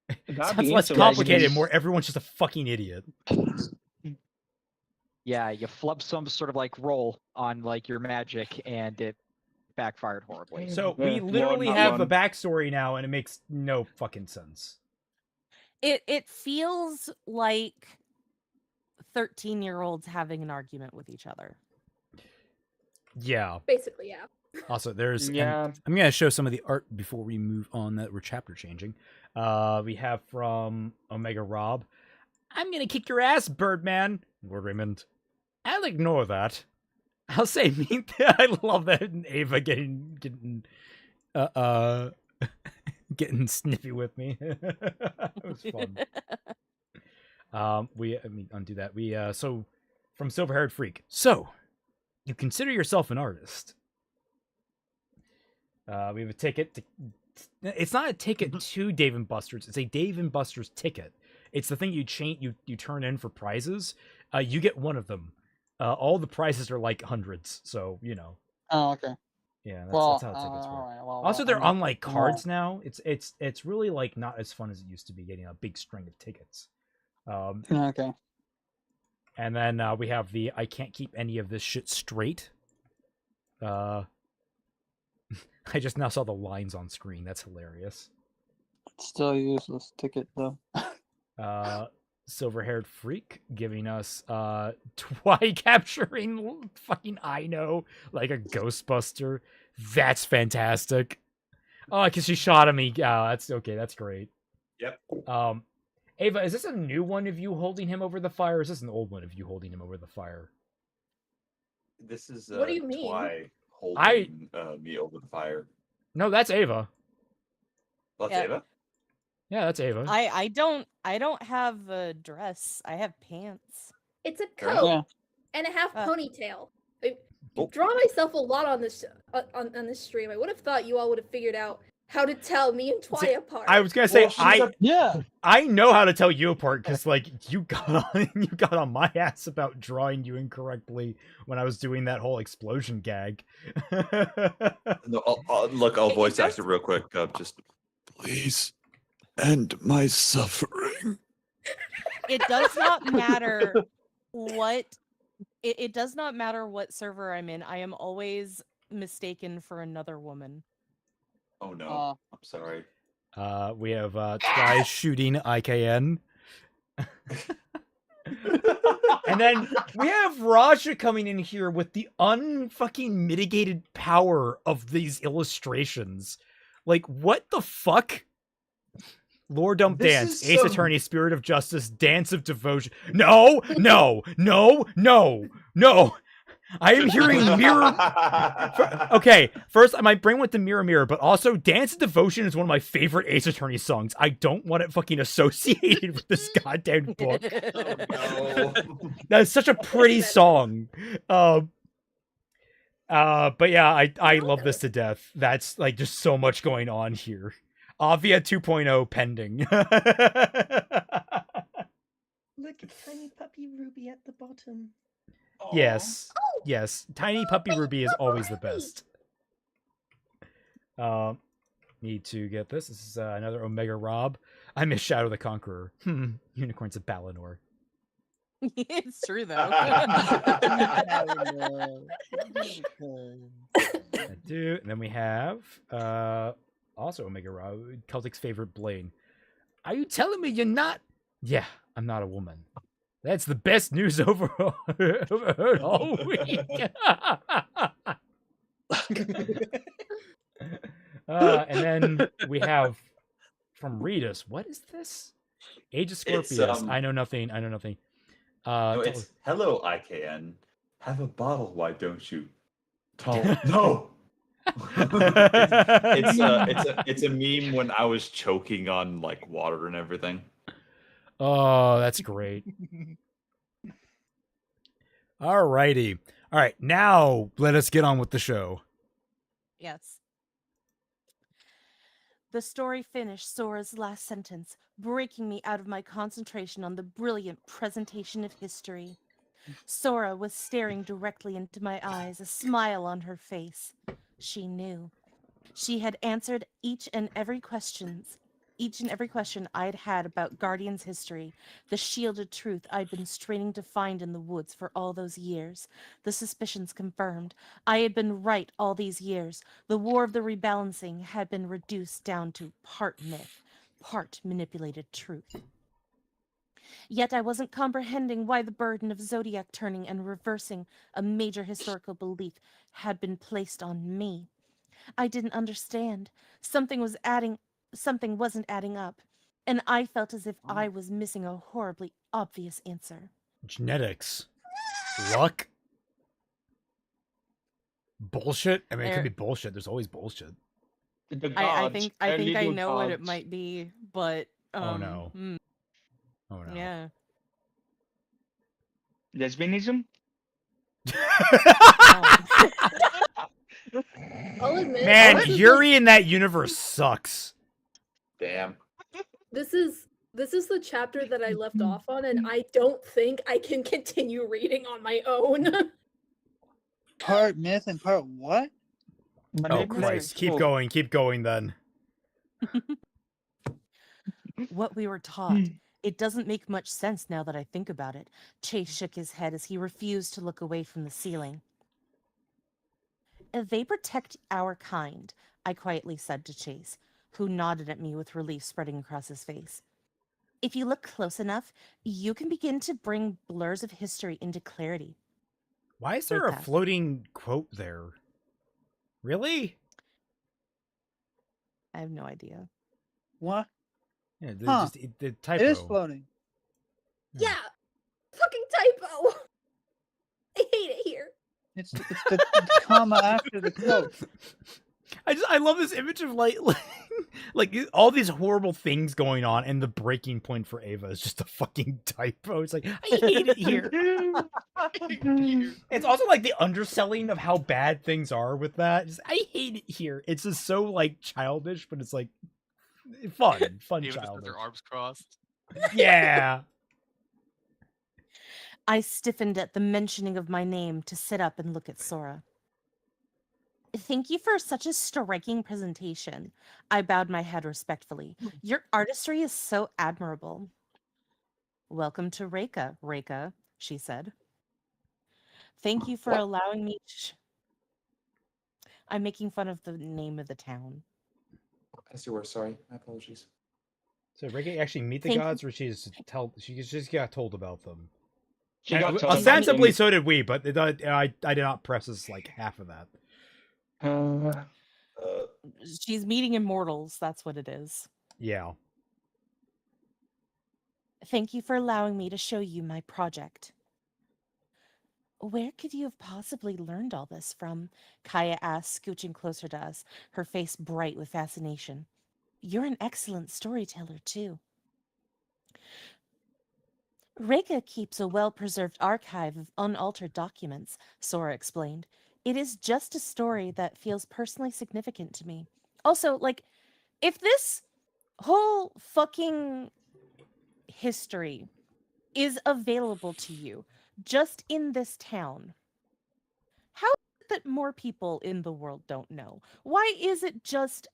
It That'd sounds be less interesting. complicated, more everyone's just a fucking idiot. Yeah, you flub some sort of like roll on like your magic, and it backfired horribly. So we Yeah, literally not have a one. backstory now, and it makes no fucking sense. It feels like 13-year-olds having an argument with each other. Yeah. Basically, yeah. Also, there's Yeah. I'm gonna show some of the art before we move on that we're chapter changing. We have from Omega Rob. I'm gonna kick your ass, Birdman. Lord Raymond. I'll ignore that. I'll say mean. I love that Ava getting getting snippy with me. It was fun. Let me undo that. So from Silver-Haired Freak. So you consider yourself an artist. We have a ticket to. It's not a ticket to Dave & Buster's. It's a Dave & Buster's ticket. It's the thing you turn in for prizes. You get one of them. All the prizes are like hundreds, so you know. Oh, okay. Yeah, that's Well, how the tickets work. alright, well, Also, well, they're I'm on not- like I'm cards now. It's really like not as fun as it used to be getting a big string of tickets. Okay. And then we have the I can't keep any of this shit straight. I just now saw the lines on screen. That's hilarious. Still useless ticket though. Silver-Haired Freak giving us Twy capturing fucking Ino like a Ghostbuster. That's fantastic. Oh, because she shot at me. That's okay. That's great. Yep. Ava, is this a new one of you holding him over the fire, or is this an old one of you holding him over the fire? This is What do you mean? Twy holding me over the fire. No, that's Ava. That's Yeah. Ava? Yeah, that's Ava. I don't have a dress. I have pants. It's a Fair coat enough. and a half Uh. ponytail. I Oh. draw myself a lot on this on this stream. I would have thought you all would have figured out how to tell me and Twy See, apart. I was gonna say Yeah. I know how to tell you apart because like you got on my ass about drawing you incorrectly when I was doing that whole explosion gag. No, I'll voice act it real quick. Just please end my suffering. It does not matter what it does not matter what server I'm in. I am always mistaken for another woman. Oh no. I'm sorry. We have Twy shooting IKN. And then we have Raja coming in here with the unfucking mitigated power of these illustrations. Like, what the fuck? Lore Dump This Dance, is Ace some- Attorney, Spirit of Justice, Dance of Devotion. No, no, no, no, no. I am hearing mirror. Okay, first I might bring with the mirror, but also Dance of Devotion is one of my favorite Ace Attorney songs. I don't want it fucking associated with this goddamn book. No. That is such a pretty song. But yeah, I love this to death. That's like just so much going on here. Avia 2.0 pending. Look at tiny puppy Ruby at the bottom. Yes. Yes. Tiny Puppy Ruby is always the best. Need to get this. This is another Omega Rob. I miss Shadow the Conqueror. Unicorns of Balinor. It's true though. I do. And then we have also Omega Rob, Celtic's favorite Blaine. Are you telling me you're not? Yeah, I'm not a woman. That's the best news overheard all week. And then we have from Redus. What is this? Age of Scorpius. I know nothing. I know nothing. No, it's hello IKN. Have a bottle, why don't you? No. it's a meme when I was choking on like water and everything. Oh, that's great. Alrighty. All right, now let us get on with the show. Yes. The story finished Sora's last sentence, breaking me out of my concentration on the brilliant presentation of history. Sora was staring directly into my eyes, a smile on her face. She knew. She had answered each and every question I'd had about Guardian's history, the shielded truth I'd been straining to find in the woods for all those years. The suspicions confirmed. I had been right all these years. The War of the Rebalancing had been reduced down to part myth, part manipulated truth. Yet I wasn't comprehending why the burden of zodiac turning and reversing a major historical belief had been placed on me. I didn't understand. Something wasn't adding up, and I felt as if I was missing a horribly obvious answer. Genetics. Luck. Bullshit. I mean, it could be bullshit. There's always bullshit. I think I know what it might be, but oh no. Oh no. Yeah. Lesbianism? I'll admit, Man, Yuri in that universe sucks. Damn. This is the chapter that I left off on, and I don't think I can continue reading on my own. Part myth and part what? Oh Christ! Keep going then. What we were taught. It doesn't make much sense now that I think about it. Chase shook his head as he refused to look away from the ceiling. They protect our kind, I quietly said to Chase, who nodded at me with relief spreading across his face. If you look close enough, you can begin to bring blurs of history into clarity. Why is there a floating quote there? Really? I have no idea. What? Yeah, Huh. the typo. It is floating. Yeah, fucking typo. I hate it here. It's the comma after the quote. I love this image of like all these horrible things going on, and the breaking point for Ava is just a fucking typo. It's like, I hate it here. It's also like the underselling of how bad things are with that. Just, I hate it here. It's just so like childish, but it's like fun Even childish. just with their arms crossed. Yeah. I stiffened at the mentioning of my name to sit up and look at Sora. Thank you for such a striking presentation. I bowed my head respectfully. Your artistry is so admirable. Welcome to Reika, she said. Thank you for allowing me to... I'm making fun of the name of the town. I see where, sorry. My apologies. So Reika actually meet the Thank gods, or she just got told about them? She got told ostensibly, about so did we, but I did not process like half of that. She's meeting immortals, that's what it is. Yeah. Thank you for allowing me to show you my project. Where could you have possibly learned all this from? Kaya asked, scooching closer to us, her face bright with fascination. You're an excellent storyteller, too. Reika keeps a well-preserved archive of unaltered documents, Sora explained. It is just a story that feels personally significant to me. Also, like, if this whole fucking history is available to you just in this town, how is it that more people in the world don't know? Why is it just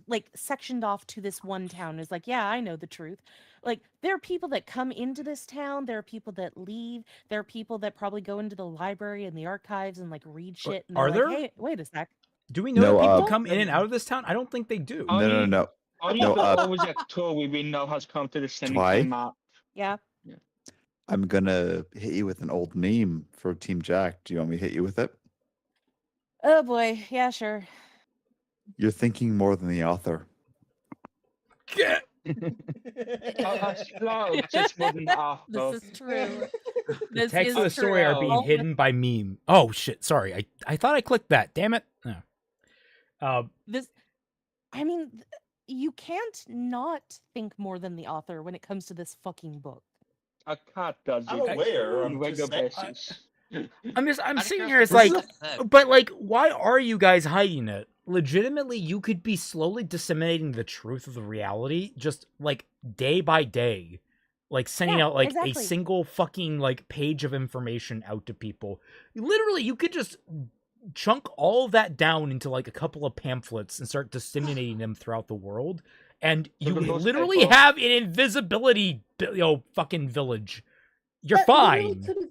like sectioned off to this one town? Is like, yeah, I know the truth. Like, there are people that come into this town, there are people that leave, there are people that probably go into the library and the archives and like read shit, and Are they're there? like, hey, wait a sec. Do we know that people come in and out of this town? I don't think they do. No. Only the always at tour we know has come to the Twy? map. Yeah. I'm gonna hit you with an old meme for Team Jack. Do you want me to hit you with it? Oh boy, yeah, sure. You're thinking more than the author. This is true. This Text is of the story are true. being hidden by meme. Oh shit! Sorry, I thought I clicked that. Damn it! No. I mean, you can't not think more than the author when it comes to this fucking book. A cat does I'm it. aware. On I'm regular just saying. basis. I'm sitting here. It's like, but like, why are you guys hiding it? legitimately, you could be slowly disseminating the truth of the reality, just like day by day, like sending Yeah, out like a exactly. single fucking like page of information out to people. Literally, you could just chunk all of that down into like a couple of pamphlets and start disseminating them throughout the world, and you Look at those literally people. have an invisibility, fucking village. You're That literally fine.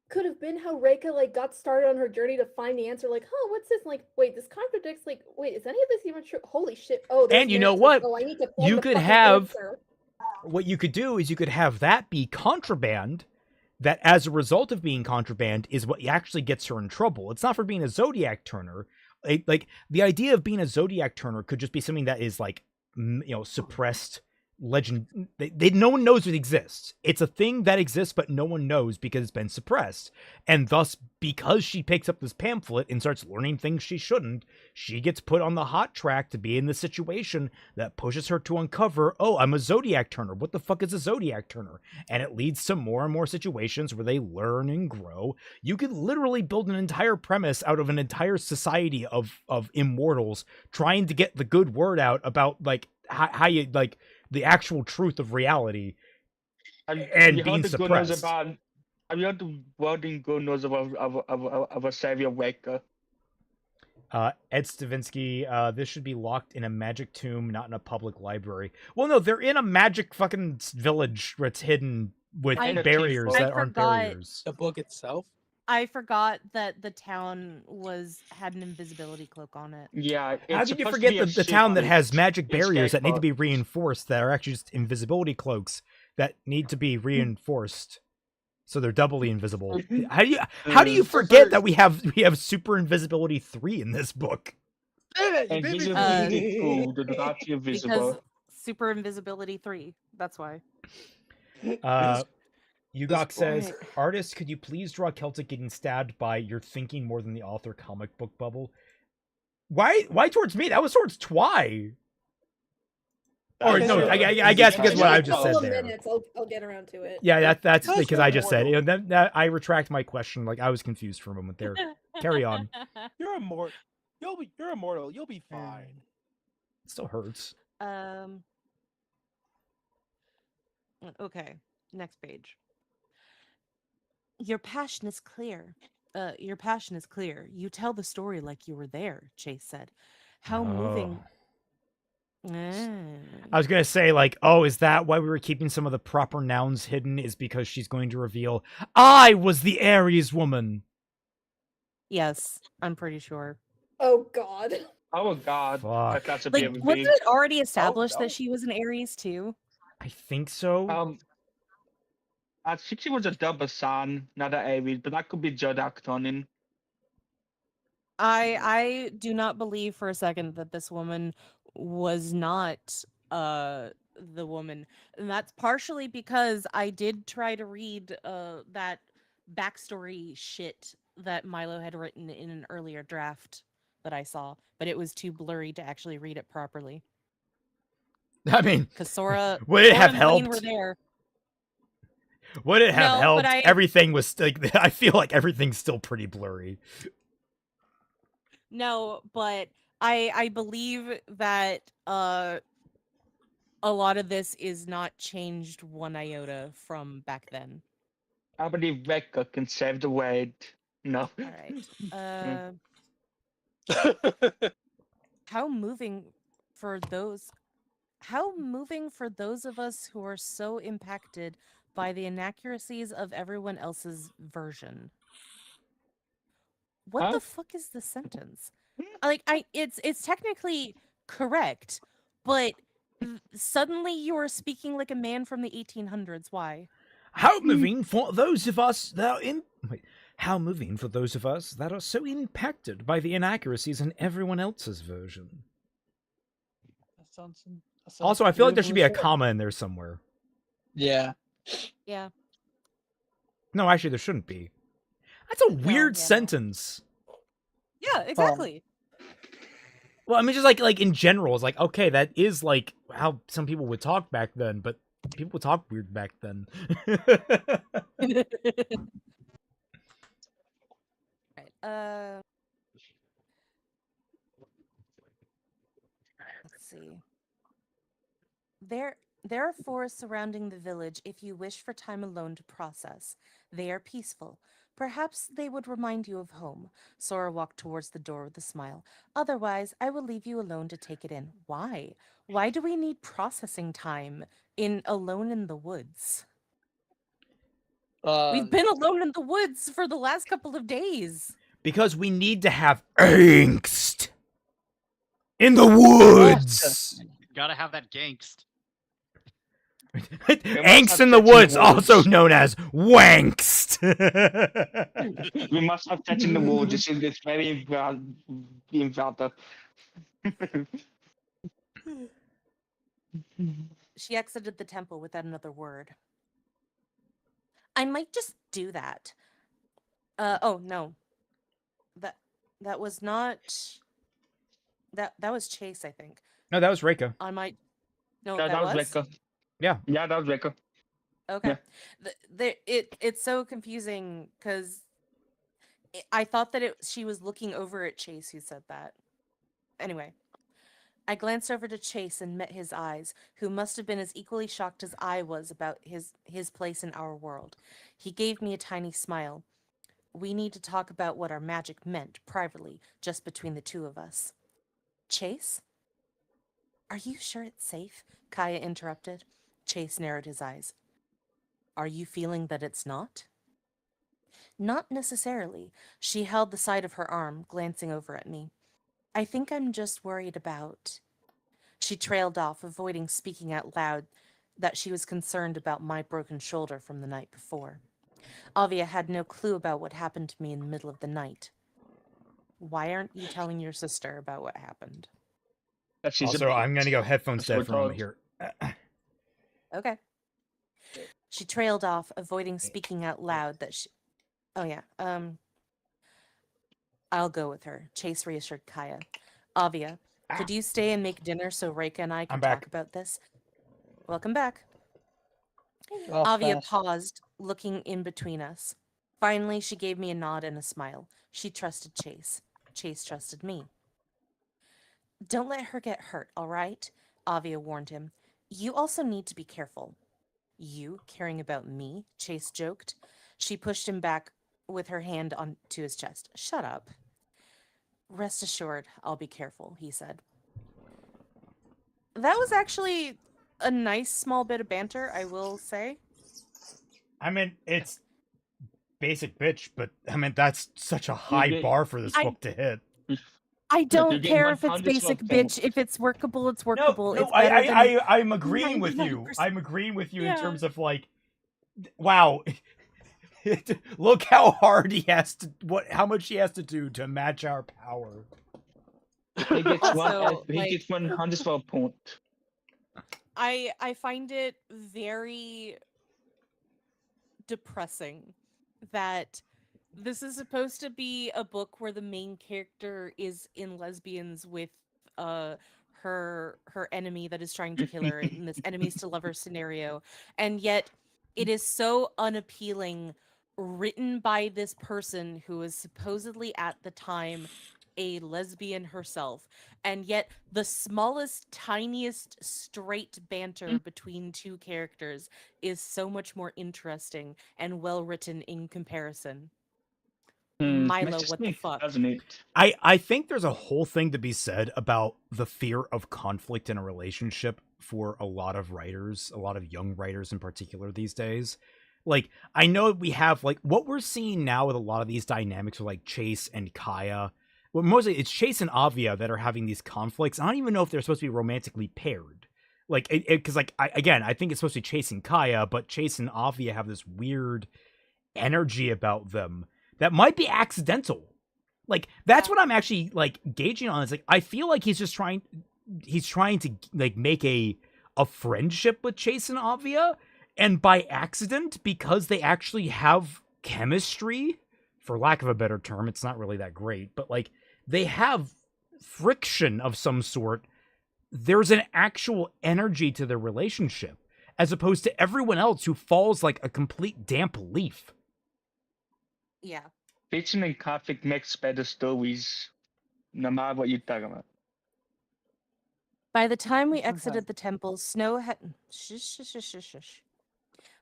could have been how Reika like got started on her journey to find the answer. Like, huh, what's this? Like, wait, this contradicts. Like, wait, is any of this even true? Holy shit! Oh, there's And you know narratives. what? Oh, I need to find You the could fucking have answer. what you could do is you could have that be contraband. That as a result of being contraband is what actually gets her in trouble. It's not for being a Zodiac turner. Like the idea of being a Zodiac turner could just be something that is like, suppressed legend. No one knows it exists. It's a thing that exists, but no one knows because it's been suppressed. And thus, because she picks up this pamphlet and starts learning things she shouldn't, she gets put on the hot track to be in the situation that pushes her to uncover, oh, I'm a Zodiac turner. What the fuck is a Zodiac turner? And it leads to more and more situations where they learn and grow. You could literally build an entire premise out of an entire society of immortals trying to get the good word out about like how you like the actual truth of reality and being suppressed. Have you heard the wording good knows of a savior Reika? Ed Stavinsky, this should be locked in a magic tomb, not in a public library. Well, no, they're in a magic fucking village where it's hidden with barriers that aren't barriers. The book itself? I forgot that the town had an invisibility cloak on it. Yeah. How did you forget the town that has magic barriers that need to be reinforced that are actually just invisibility cloaks that need to be reinforced? So they're doubly invisible. How do you forget that we have super invisibility 3 in this book? Invisibility 2, the Dotati invisible. Because super invisibility 3. That's why. Ugok says, artist, could you please draw Celtic getting stabbed by "you're thinking more than the author" comic book bubble? Why towards me? That was towards Twy. Or no, I guess because what I just said there. Minutes, I'll get around to it. Yeah, that's because I just said it. That I retract my question. Like I was confused for a moment there. Carry on. You're immortal. You're immortal. You'll be fine. It still hurts. Okay. Next page. Your passion is clear. Your passion is clear. You tell the story like you were there, Chase said. How moving. I was gonna say, like, oh, is that why we were keeping some of the proper nouns hidden? Is because she's going to reveal, I was the Aries woman. Yes, I'm pretty sure. Oh God. Oh God. Fuck. That's a Like, bit wasn't it already established that she was an Aries too? I think so. I think she was a double sun, not an Aries, but that could be Judd Actonin. I do not believe for a second that this woman was not the woman. And that's partially because I did try to read that backstory shit that Milo had written in an earlier draft that I saw, but it was too blurry to actually read it properly. I mean, because Sora would it have and Blaine helped? were there. Would it have No, but helped? Everything was like, I feel like everything's still pretty blurry. No, but I believe that a lot of this is not changed one iota from back then. I believe Rekka can save the world. No. All right. How moving for those of us who are so impacted by the inaccuracies of everyone else's version. What the fuck is this sentence? Like, it's technically correct, but suddenly you are speaking like a man from the 1800s. Why? How moving for those of us that are how moving for those of us that are so impacted by the inaccuracies in everyone else's version. That sounds Also, I feel like there should be a comma in there somewhere. Yeah. Yeah. No, actually, there shouldn't be. That's a weird sentence. Yeah, exactly. Well, I mean, just like in general, it's like, okay, that is like how some people would talk back then, but people would talk weird back then. Right. see. There are forests surrounding the village if you wish for time alone to process. They are peaceful. Perhaps they would remind you of home. Sora walked towards the door with a smile. Otherwise, I will leave you alone to take it in. Why? Why do we need processing time alone in the woods? We've been alone in the woods for the last couple of days. Because we need to have angst in the woods. Gotta have that gangst. Angst in the woods, also known as wankst. We must have touch in the woods. It's very involved. She exited the temple without another word. I might just do that. Oh no. That was not. That was Chase, I think. No, that was Reika. On my. No, Yeah, that was. Reika. Yeah. Yeah, that was Reika. Okay. Yeah. It's so confusing because I thought that she was looking over at Chase who said that. Anyway, I glanced over to Chase and met his eyes, who must have been as equally shocked as I was about his place in our world. He gave me a tiny smile. We need to talk about what our magic meant privately, just between the two of us. Chase? Are you sure it's safe? Kaya interrupted. Chase narrowed his eyes. Are you feeling that it's not? Not necessarily. She held the side of her arm, glancing over at me. I think I'm just worried about... She trailed off, avoiding speaking out loud that she was concerned about my broken shoulder from the night before. Avia had no clue about what happened to me in the middle of the night. Why aren't you telling your sister about what happened? Also, I'm going to go headphones dead for a moment here. Okay. She trailed off, avoiding speaking out loud that she... Oh, yeah. I'll go with her, Chase reassured Kaya. Avia, could you stay and make dinner so Reika and I can talk about this? Welcome back. Avia paused, looking in between us. Finally, she gave me a nod and a smile. She trusted Chase. Chase trusted me. Don't let her get hurt, all right? Avia warned him. You also need to be careful. You caring about me? Chase joked. She pushed him back with her hand onto his chest. Shut up. Rest assured, I'll be careful, he said. That was actually a nice small bit of banter, I will say. I mean, it's basic bitch, but I mean, that's such a high bar for this book to hit. I don't care if it's basic bitch. If it's workable, it's workable. No, it's better than I'm agreeing with you. 99%. I'm agreeing with you in Yeah. terms of like, wow, look how hard he has to, how much he has to do to match our power. He gets Also, he gets 100 point. I find it very depressing that this is supposed to be a book where the main character is in lesbians with her enemy that is trying to kill her in this enemies to lovers scenario, and yet it is so unappealing, written by this person who is supposedly at the time a lesbian herself, and yet the smallest, tiniest straight banter between two characters is so much more interesting and well written in comparison. Milo, what the fuck? I think there's a whole thing to be said about the fear of conflict in a relationship for a lot of writers, a lot of young writers in particular these days. Like, I know we have, like, what we're seeing now with a lot of these dynamics with, like, Chase and Kaya. Well, mostly it's Chase and Avia that are having these conflicts. I don't even know if they're supposed to be romantically paired. Like, because, like, I think it's supposed to be Chase and Kaya, but Chase and Avia have this weird energy about them that might be accidental. Like, that's what I'm actually, like, gauging on. Is like, I feel like he's trying to, like, make a friendship with Chase and Avia, and by accident, because they actually have chemistry, for lack of a better term, it's not really that great, but, like, they have friction of some sort. There's an actual energy to their relationship, as opposed to everyone else who falls like a complete damp leaf. Yeah. Fiction and conflict makes better stories, no matter what you're talking about. By the time we This one exited has- the temple, snow had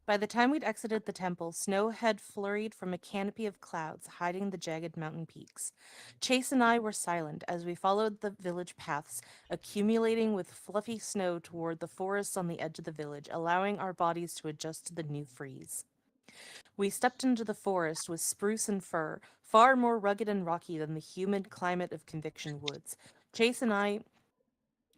By the time we'd exited the temple, snow had flurried from a canopy of clouds, hiding the jagged mountain peaks. Chase and I were silent as we followed the village paths, accumulating with fluffy snow toward the forests on the edge of the village, allowing our bodies to adjust to the new freeze. We stepped into the forest with spruce and fir, far more rugged and rocky than the humid climate of Conviction Woods. Chase and I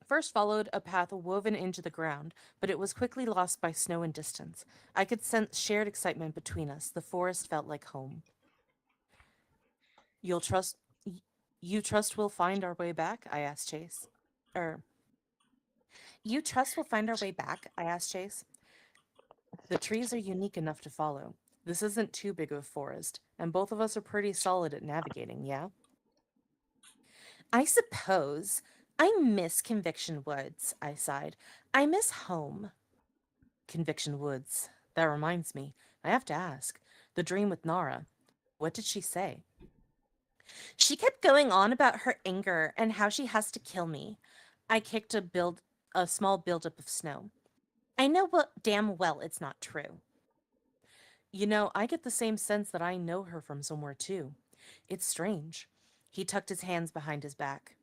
first followed a path woven into the ground, but it was quickly lost by snow and distance. I could sense shared excitement between us. The forest felt like home. You trust we'll find our way back? I asked Chase. You trust we'll find our way back? I asked Chase. The trees are unique enough to follow. This isn't too big of a forest, and both of us are pretty solid at navigating, yeah? I suppose. I miss Conviction Woods, I sighed. I miss home. Conviction Woods. That reminds me. I have to ask. The dream with Nara. What did she say? She kept going on about her anger and how she has to kill me. I kicked a small buildup of snow. I know damn well it's not true. You know, I get the same sense that I know her from somewhere too. It's strange. He tucked his hands behind his back.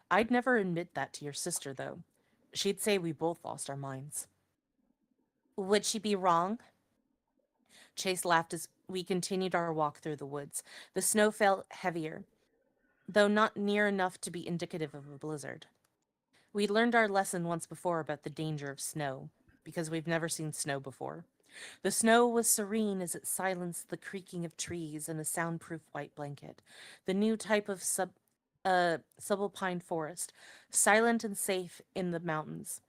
I'd never admit that to your sister, though. She'd say we both lost our minds. Would she be wrong? Chase laughed as we continued our walk through the woods. The snow felt heavier, though not near enough to be indicative of a blizzard. We'd learned our lesson once before about the danger of snow, because we've never seen snow before. The snow was serene as it silenced the creaking of trees in a soundproof white blanket. The new type of subalpine forest, silent and safe in the mountains,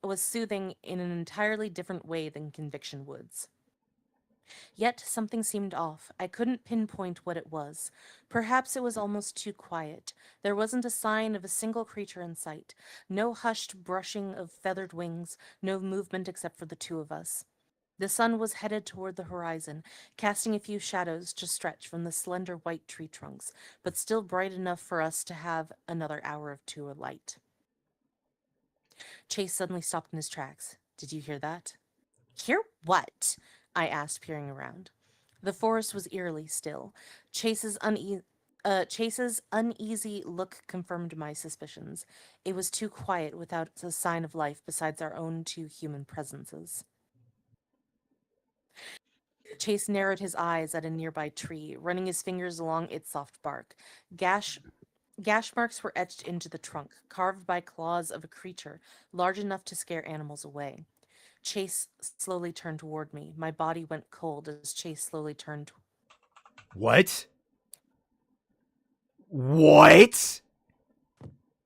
was soothing in an entirely different way than Conviction Woods. Yet something seemed off. I couldn't pinpoint what it was. Perhaps it was almost too quiet. There wasn't a sign of a single creature in sight. No hushed brushing of feathered wings, no movement except for the two of us. The sun was headed toward the horizon, casting a few shadows to stretch from the slender white tree trunks, but still bright enough for us to have another hour of two of light. Chase suddenly stopped in his tracks. Did you hear that? Hear what? I asked, peering around. The forest was eerily still. Chase's uneasy look confirmed my suspicions. It was too quiet without a sign of life besides our own two human presences. Chase narrowed his eyes at a nearby tree, running his fingers along its soft bark. Gash marks were etched into the trunk, carved by claws of a creature large enough to scare animals away. Chase slowly turned toward me. My body went cold as Chase slowly turned. What? What?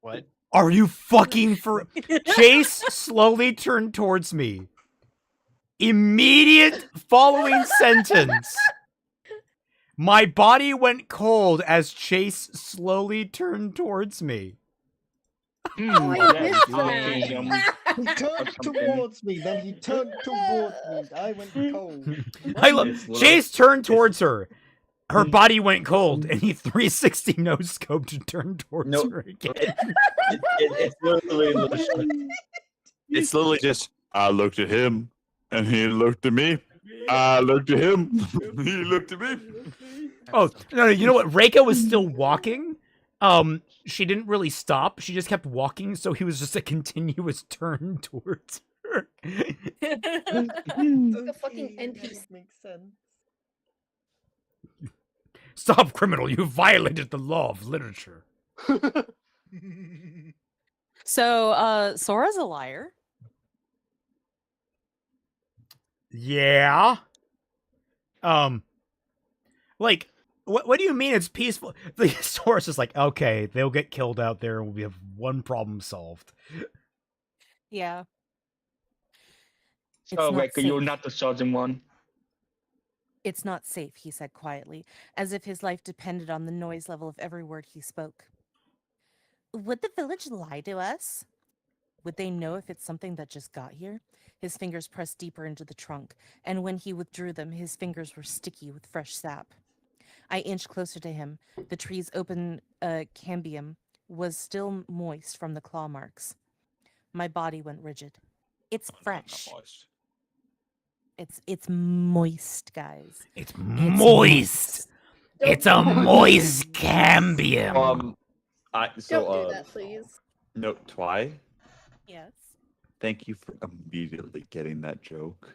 What? Are you fucking for... Chase slowly turned towards me. Immediate following sentence. My body went cold as Chase slowly turned towards me. I missed that. He turned towards me, then he turned towards me. I went cold. Chase turned towards her. Her body went cold, and he 360 no-scoped and turned towards her again. It's literally just, I looked at him, and he looked at me. I looked at him, he looked at me. Oh, no, you know what? Reika was still walking. She didn't really stop. She just kept walking, so he was just a continuous turn towards her. Like a fucking NPC. Makes sense. Stop, criminal. You violated the law of literature. So, Sora's a liar. Yeah. Like, what do you mean it's peaceful? The source is like, okay, they'll get killed out there and we have one problem solved. Yeah. So, Rekka, you're not the chosen one. It's not safe, he said quietly, as if his life depended on the noise level of every word he spoke. Would the village lie to us? Would they know if it's something that just got here? His fingers pressed deeper into the trunk, and when he withdrew them, his fingers were sticky with fresh sap. I inched closer to him. The tree's open cambium was still moist from the claw marks. My body went rigid. It's fresh. It's moist, guys. It's moist. It's a moist cambium. Don't do that, please. No, Twy. Yes. Thank you for immediately getting that joke.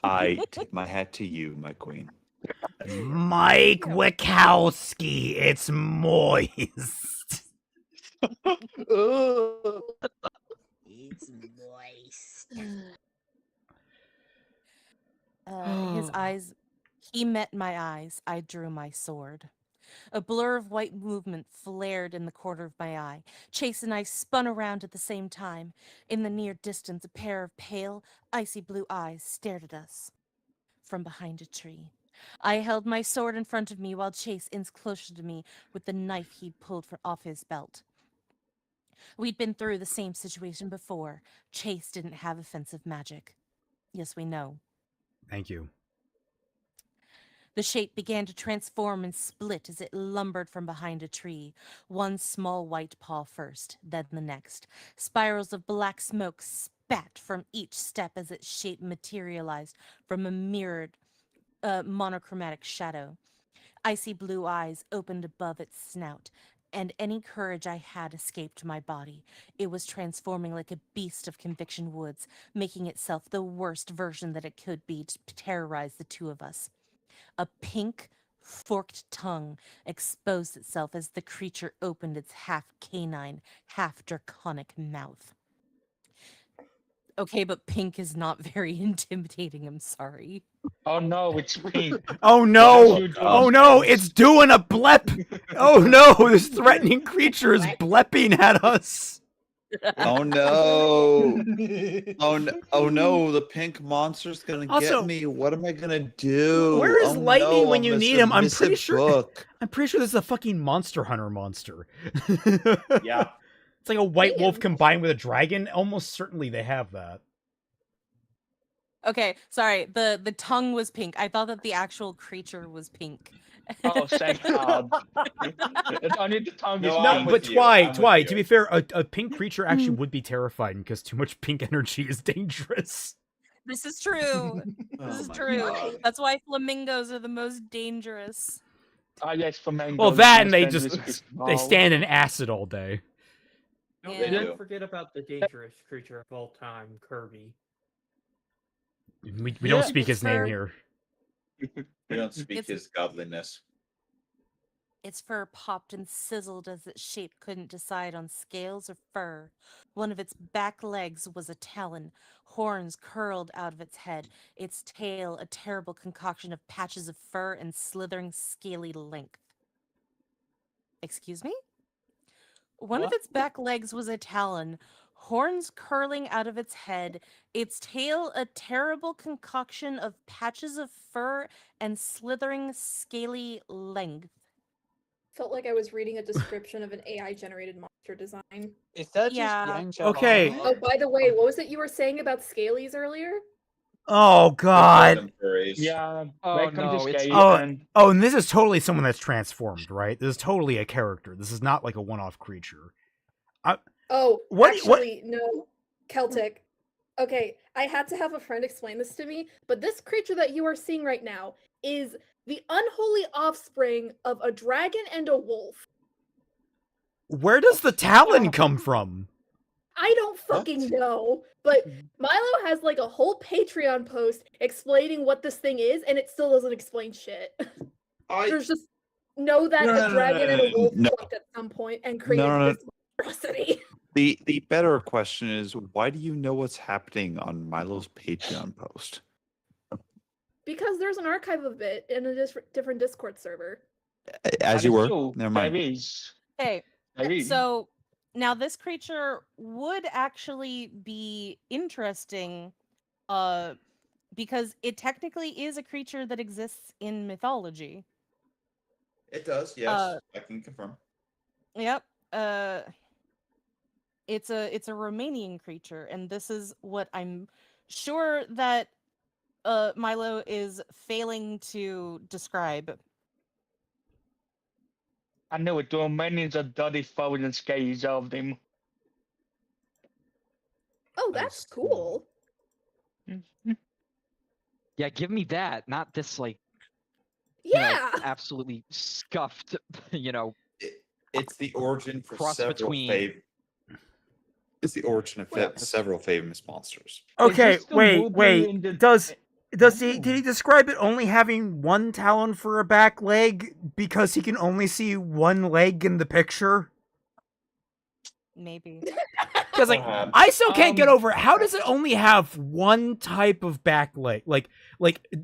I tip my hat to you, my queen. Mike Wachowski. It's moist. It's moist. His eyes, he met my eyes. I drew my sword. A blur of white movement flared in the corner of my eye. Chase and I spun around at the same time. In the near distance, a pair of pale, icy blue eyes stared at us from behind a tree. I held my sword in front of me while Chase inched closer to me with the knife he'd pulled off his belt. We'd been through the same situation before. Chase didn't have offensive magic. Yes, we know. Thank you. The shape began to transform and split as it lumbered from behind a tree. One small white paw first, then the next. Spirals of black smoke spat from each step as its shape materialized from a mirrored, monochromatic shadow. Icy blue eyes opened above its snout, and any courage I had escaped my body. It was transforming like a beast of Conviction Woods, making itself the worst version that it could be to terrorize the two of us. A pink, forked tongue exposed itself as the creature opened its half canine, half draconic mouth. Okay, but pink is not very intimidating, I'm sorry. Oh no, it's pink. Oh no! Oh no! It's doing a blep! Oh no! This threatening creature is blepping at us! Oh no! Oh no! The pink monster's gonna Also, get me. What am I gonna do? Where is Oh, Lightning no, when I'm you a need him? I'm submissive pretty sure. book. I'm pretty sure this is a fucking Monster Hunter monster. Yeah. It's like a white wolf combined with a dragon. Almost certainly they have that. Okay, sorry. The tongue was pink. I thought that the actual creature was pink. Oh, thank God. It's only the tongue is No, pink. but Twy, to be fair, a pink creature actually would be terrifying because too much pink energy is dangerous. This is true. This is true. That's why flamingos are the most dangerous. Ah, yes, flamingos. Well, that and they stand in acid all day. Don't forget about the dangerous creature of all time, Kirby. We don't speak his name here. We don't speak his godliness. Its fur popped and sizzled as its shape couldn't decide on scales or fur. One of its back legs was a talon, horns curled out of its head, its tail a terrible concoction of patches of fur and slithering scaly length. Excuse me? One of its back legs was a talon, horns curling out of its head, its tail a terrible concoction of patches of fur and slithering scaly length. Felt like I was reading a description of an AI-generated monster design. Is that just Okay. Oh, by the way, what was it you were saying about scalies earlier? Oh God. Yeah. Oh no, it's And this is totally someone that's transformed, right? This is totally a character. This is not like a one-off creature. No, Celtic. Okay, I had to have a friend explain this to me, but this creature that you are seeing right now is the unholy offspring of a dragon and a wolf. Where does the talon come from? I don't fucking know, but Milo has like a whole Patreon post explaining what this thing is, and it still doesn't explain shit. There's just know that a dragon and a wolf fucked at some point and created this monstrosity. The better question is, why do you know what's happening on Milo's Patreon post? Because there's an archive of it in a different Discord server. As you were. Never mind. Okay, so now this creature would actually be interesting, because it technically is a creature that exists in mythology. It does, yes. I can confirm. Yep. It's a Romanian creature, and this is what I'm sure that Milo is failing to describe. I know it. The Romanians are dirty, foreign, and scary of them. Oh, that's cool. Yeah, give me that, not this like, Yeah. absolutely scuffed, It's the origin for cross several between. It's the origin of several famous monsters. Okay, this the movie in wait. the- Did he describe it only having one talon for a back leg because he can only see one leg in the picture? Maybe. Because I still can't get over it. How does it only have one type of back leg? Like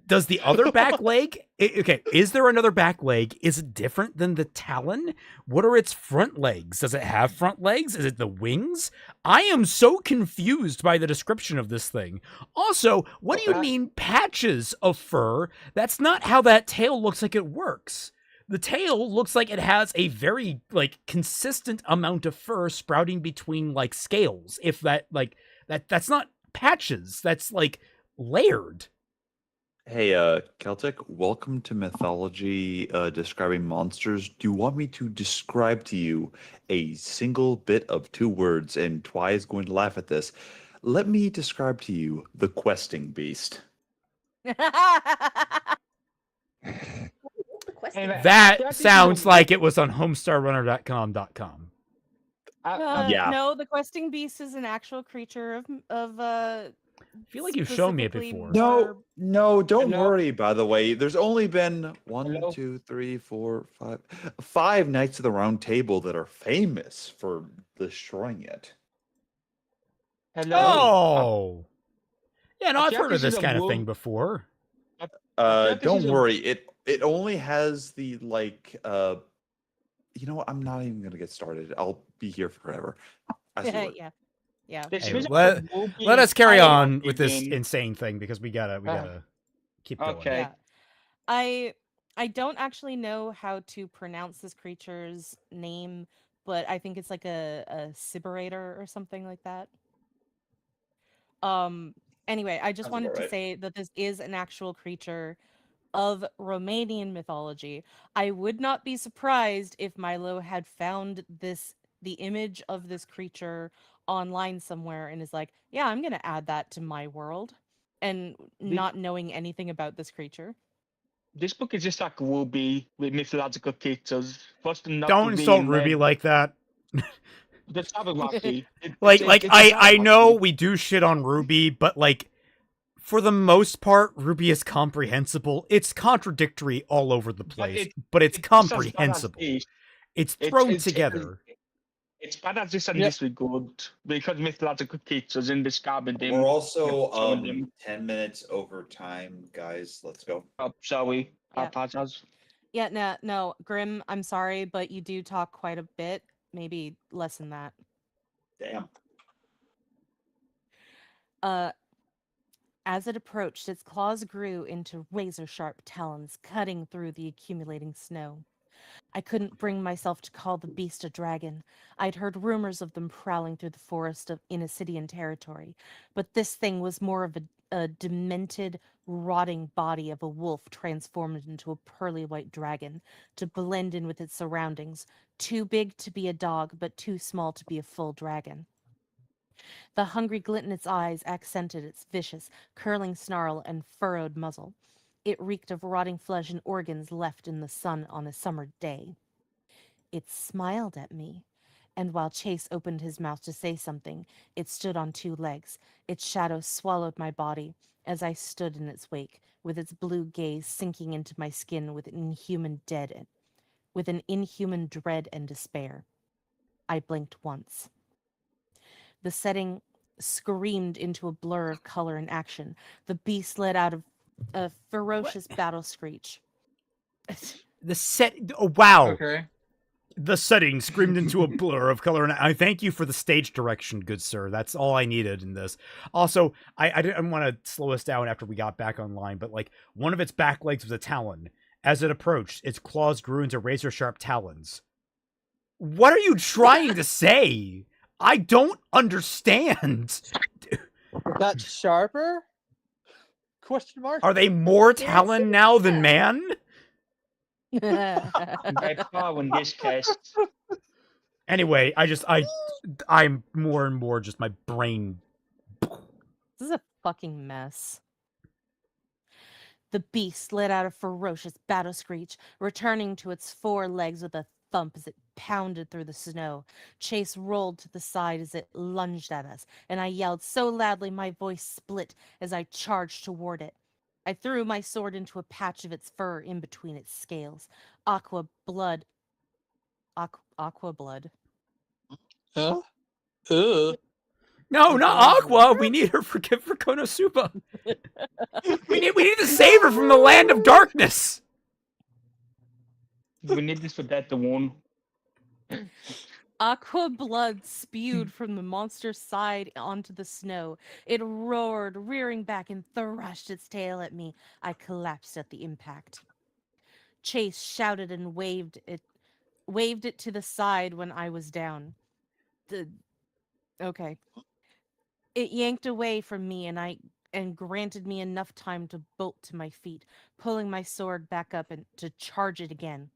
does the other back leg? Okay, is there another back leg? Is it different than the talon? What are its front legs? Does it have front legs? Is it the wings? I am so confused by the description of this thing. Also, what do you mean patches of fur? That's not how that tail looks like it works. The tail looks like it has a very consistent amount of fur sprouting between scales. If that's not patches, that's layered. Hey, Celtic, welcome to Mythology Describing Monsters. Do you want me to describe to you a single bit of 2 words? And Twy is going to laugh at this. Let me describe to you the questing beast. That sounds like it was on homestarrunner.com. Yeah. No, the questing beast is an actual creature of I feel like you've shown me it before. No, don't worry, by the way. There's only been 5 Knights of the Round Table that are famous for destroying it. Oh! Yeah, no, I've heard of this kind of thing before. Don't worry. It only has the you know what? I'm not even gonna get started. I'll be here forever. Yeah. Hey, let us carry on with this insane thing because we gotta keep going. Okay. Yeah. I don't actually know how to pronounce this creature's name, but I think it's like a Siberator or something like that. Anyway, I just Sounds wanted about to right. say that this is an actual creature of Romanian mythology. I would not be surprised if Milo had found the image of this creature online somewhere and is like, yeah, I'm gonna add that to my world, and not knowing anything about this creature. This book is just like Ruby with mythological creatures. First enough Don't to be insult in Ruby there. like that. The Jabberwocky. I know we do shit on Ruby, but for the most part, Ruby is comprehensible. It's contradictory all over the place, but it's comprehensible. It's thrown together. It's bad as this and this we good because mythological creatures in this carbon. We're also 10 minutes over time, guys. Let's go. Oh, sorry. I Yeah. apologize. Yeah, no, Grim, I'm sorry, but you do talk quite a bit. Maybe less than that. Damn. As it approached, its claws grew into razor-sharp talons, cutting through the accumulating snow. I couldn't bring myself to call the beast a dragon. I'd heard rumors of them prowling through the forest of Inacidian territory, but this thing was more of a demented, rotting body of a wolf transformed into a pearly white dragon to blend in with its surroundings, too big to be a dog, but too small to be a full dragon. The hungry glint in its eyes accented its vicious, curling snarl and furrowed muzzle. It reeked of rotting flesh and organs left in the sun on a summer day. It smiled at me, and while Chase opened his mouth to say something, it stood on 2 legs. Its shadow swallowed my body as I stood in its wake, with its blue gaze sinking into my skin with an inhuman dread and despair. I blinked once. The setting screamed into a blur of color and action. The beast let out a ferocious battle screech. Wow. Okay. The setting screamed into a blur of color, and I thank you for the stage direction, good sir. That's all I needed in this. Also, I didn't want to slow us down after we got back online, but one of its back legs was a talon. As it approached, its claws grew into razor-sharp talons. What are you trying to say? I don't understand. That's sharper? Question mark? Are they more talon now than man? By far in this case. Anyway, I'm more and more just my brain. This is a fucking mess. The beast let out a ferocious battle screech, returning to its four legs with a thump as it pounded through the snow. Chase rolled to the side as it lunged at us, and I yelled so loudly my voice split as I charged toward it. I threw my sword into a patch of its fur in between its scales. Aqua blood. Huh? No, not Aqua. We need her for Konosuba. we need to save her from the land of darkness. We need this for that the one. Aqua blood spewed from the monster's side onto the snow. It roared, rearing back, and thrashed its tail at me. I collapsed at the impact. Chase shouted and waved it to the side when I was down. Okay. It yanked away from me and granted me enough time to bolt to my feet, pulling my sword back up and to charge it again.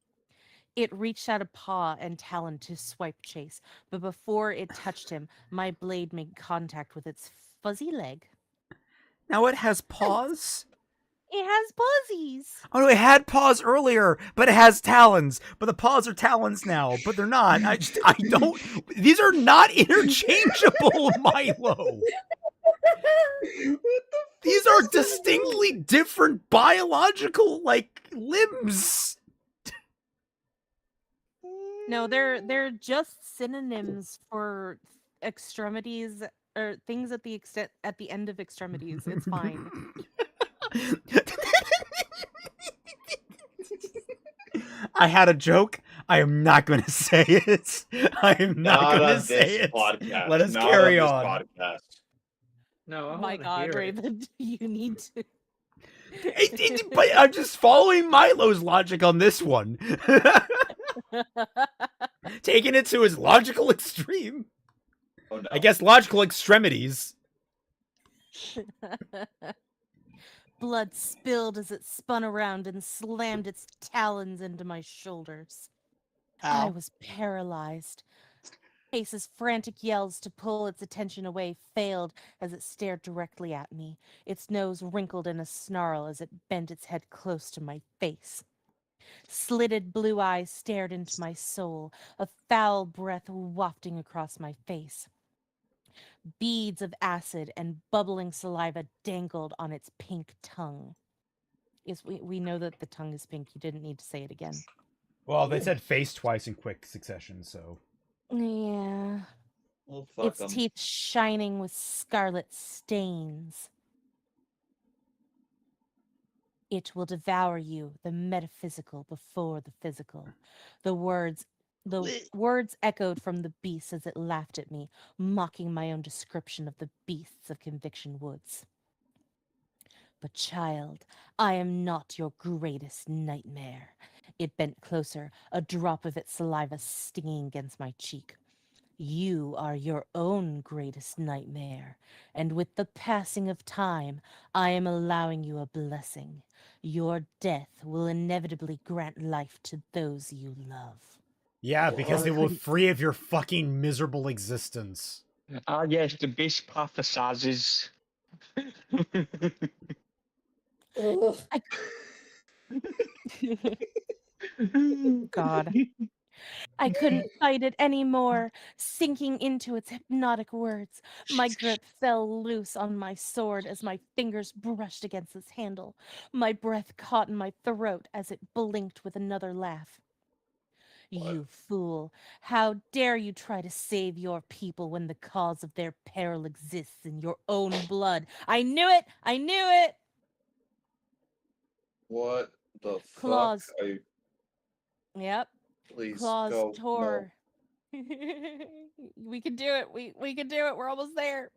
It reached out a paw and talon to swipe Chase, but before it touched him, my blade made contact with its fuzzy leg. Now it has paws? It has puzzies. Oh no, it had paws earlier, but it has talons. But the paws are talons now, but they're not. I don't. These are not interchangeable, Milo. These are distinctly different biological, limbs. No, they're just synonyms for extremities or things at the end of extremities. It's fine. I had a joke. I am not going to say it. I am not going to say it. Podcast. Let us Not carry on. on. Podcast. No, My God, Raven, you need to. But I'm just following Milo's logic on this one. Taking it to his logical extreme. Oh, no. I guess logical extremities. Blood spilled as it spun around and slammed its talons into my shoulders. Ow. I was paralyzed. Chase's frantic yells to pull its attention away failed as it stared directly at me, its nose wrinkled in a snarl as it bent its head close to my face. Slitted blue eyes stared into my soul, a foul breath wafting across my face. Beads of acid and bubbling saliva dangled on its pink tongue. Yes, we know that the tongue is pink. You didn't need to say it again. Well, they said face twice in quick succession, so. Yeah. Well, fuck Its 'em. teeth shining with scarlet stains. It will devour you, the metaphysical before the physical. The words echoed from the beast as it laughed at me, mocking my own description of the beasts of Conviction Woods. But child, I am not your greatest nightmare. It bent closer, a drop of its saliva stinging against my cheek. You are your own greatest nightmare, and with the passing of time, I am allowing you a blessing. Your death will inevitably grant life to those you love. Yeah, because they will free of your fucking miserable existence. Ah, yes, the beast prophesizes. God. I couldn't fight it anymore, sinking into its hypnotic words. My grip fell loose on my sword as my fingers brushed against its handle. My breath caught in my throat as it blinked with another laugh. You fool, how dare you try to save your people when the cause of their peril exists in your own blood? I knew it! I knew it! What the Claws. fuck? Are you... Yep. Please Claws go. tore. We can do it. We can do it. We're almost there.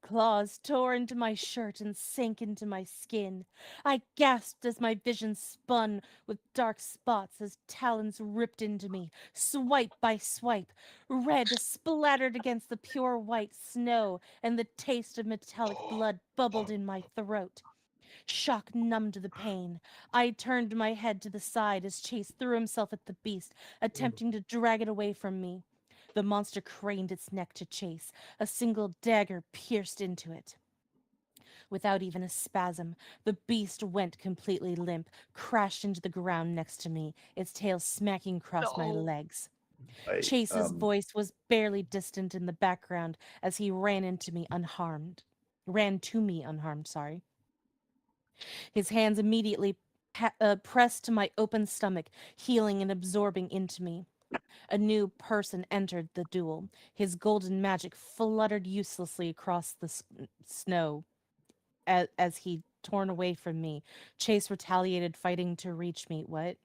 Claws tore into my shirt and sank into my skin. I gasped as my vision spun with dark spots as talons ripped into me, swipe by swipe. Red splattered against the pure white snow, and the taste of metallic blood bubbled in my throat. Shock numbed the pain. I turned my head to the side as Chase threw himself at the beast, attempting to drag it away from me. The monster craned its neck to Chase. A single dagger pierced into it. Without even a spasm, the beast went completely limp, crashed into the ground next to me, its tail smacking across my legs. Chase's voice was barely distant in the background as he ran to me unharmed, sorry. His hands immediately pressed to my open stomach, healing and absorbing into me. A new person entered the duel. His golden magic fluttered uselessly across the snow as he torn away from me. Chase retaliated, fighting to reach me. What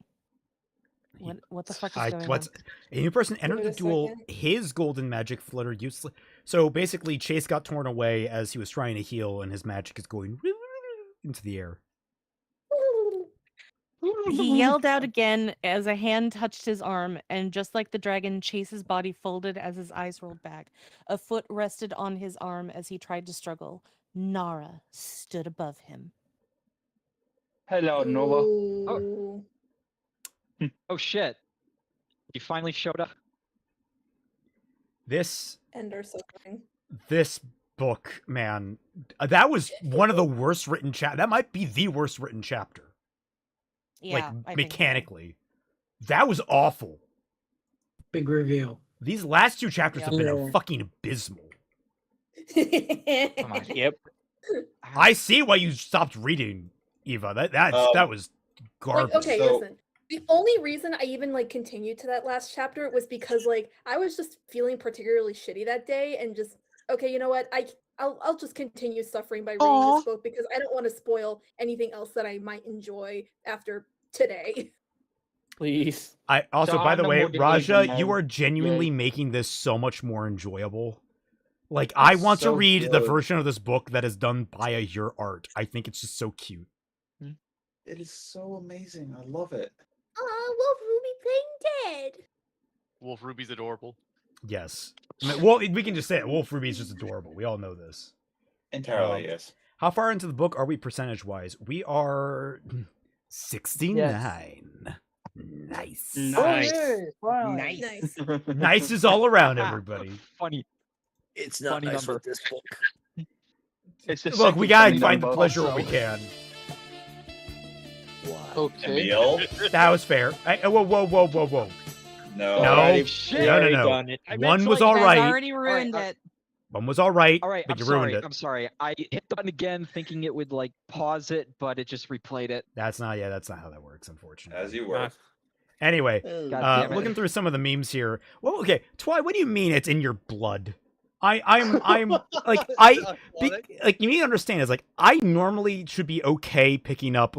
the fuck is going on? A new person entered Give the it a duel. second. His golden magic fluttered useless. So basically, Chase got torn away as he was trying to heal, and his magic is going into the air. He yelled out again as a hand touched his arm, and just like the dragon, Chase's body folded as his eyes rolled back. A foot rested on his arm as he tried to struggle. Nara stood above him. Hello, Nova. Ooh. Oh shit! You finally showed up. This End our suffering. book, man, that was one of the worst written That might be the worst written chapter. Yeah, like mechanically, that was awful. Big reveal. These last two chapters have been fucking abysmal. Come on. Yep. I see why you stopped reading, Eva. That was garbage. Like, okay, listen. The only reason I even continued to that last chapter was because I was just feeling particularly shitty that day, and just okay, you know what? I'll just continue suffering by reading this book because I don't want to spoil anything else that I might enjoy after today. Please. I also, So by I'm the the way, motivated Raja, man. you are genuinely making this so much more enjoyable. Like, I want to so read the good. version of this book that is done by your art. I think it's just so cute. It is so amazing. I love it. Wolf Ruby playing dead. Wolf Ruby's adorable. Yes. I mean, well, we can just say it. Wolf Ruby is just adorable. We all know this. Entirely, yes. How far into the book are we percentage-wise? We are 69. Nice. Nice. Nice. Nice is all around, everybody. Funny. It's not Funny nice number. with this book. It's the Look, we second gotta funny find the number. pleasure where we can. Okay. Emil? That was fair. Whoa. No. No. Shit. No. I meant One to, was like, all You guys right. already ruined it. One was all right, All right, but I'm you ruined sorry. it. I'm sorry. I hit the button again, thinking it would pause it, but it just replayed it. That's not how that works, unfortunately. As you were. Anyway, God damn it. looking through some of the memes here. Well, okay, Twy, what do you mean it's in your blood? I'm like you need to understand is I normally should be okay picking up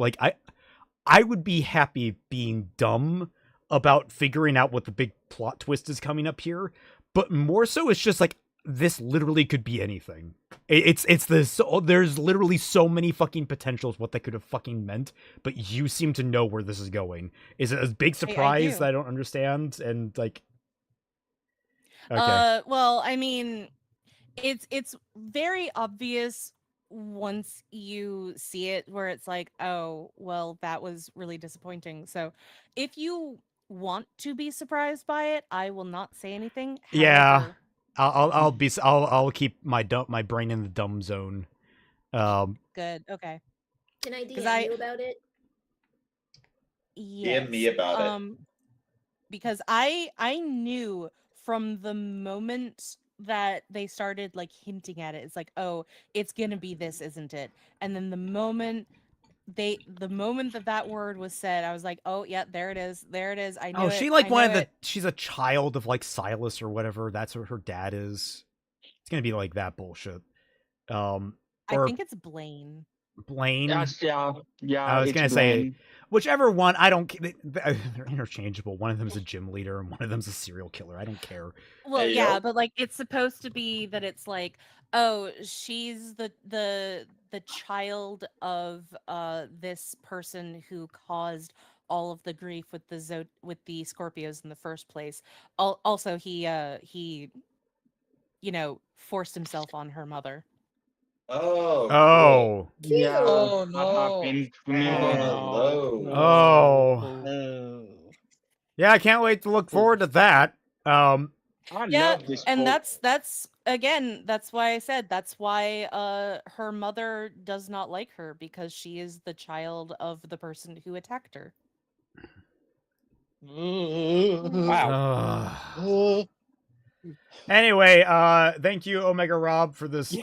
I would be happy being dumb about figuring out what the big plot twist is coming up here, but more so it's just this literally could be anything. There's literally so many fucking potentials what that could have fucking meant, but you seem to know where this is going. Is it a big surprise do. that I don't understand? And okay. Well, I mean, it's very obvious once you see it, where it's like, oh, well, that was really disappointing. So, if you want to be surprised by it, I will not say anything. Yeah. However, I'll keep my brain in the dumb zone. good. Okay. Can I 'Cause DM you about it? Yes. DM me about it. Because I knew from the moment that they started hinting at it, it's like, oh, it's gonna be this, isn't it? And then the moment that word was said, I was like, oh yeah, there it is. I knew Oh, it. she I knew it. she's a child of Silas or whatever. That's what her dad is. It's gonna be that bullshit. I Or think it's Blaine. Blaine. Yeah. I was it's gonna say Blaine. whichever one. I don't. They're interchangeable. One of them is a gym leader, and one of them's a serial killer. I don't care. Well, Hey, yeah, yo. but it's supposed to be that it's oh, she's the child of this person who caused all of the grief with with the Scorpios in the first place. Also, he forced himself on her mother. Oh. Oh. Yeah. Oh no. Oh. Yeah, I can't wait to look forward to that. I Yeah, love this and book. that's again, that's why I said that's why her mother does not like her, because she is the child of the person who attacked her. Wow. Anyway, thank you, Omega Rob, for this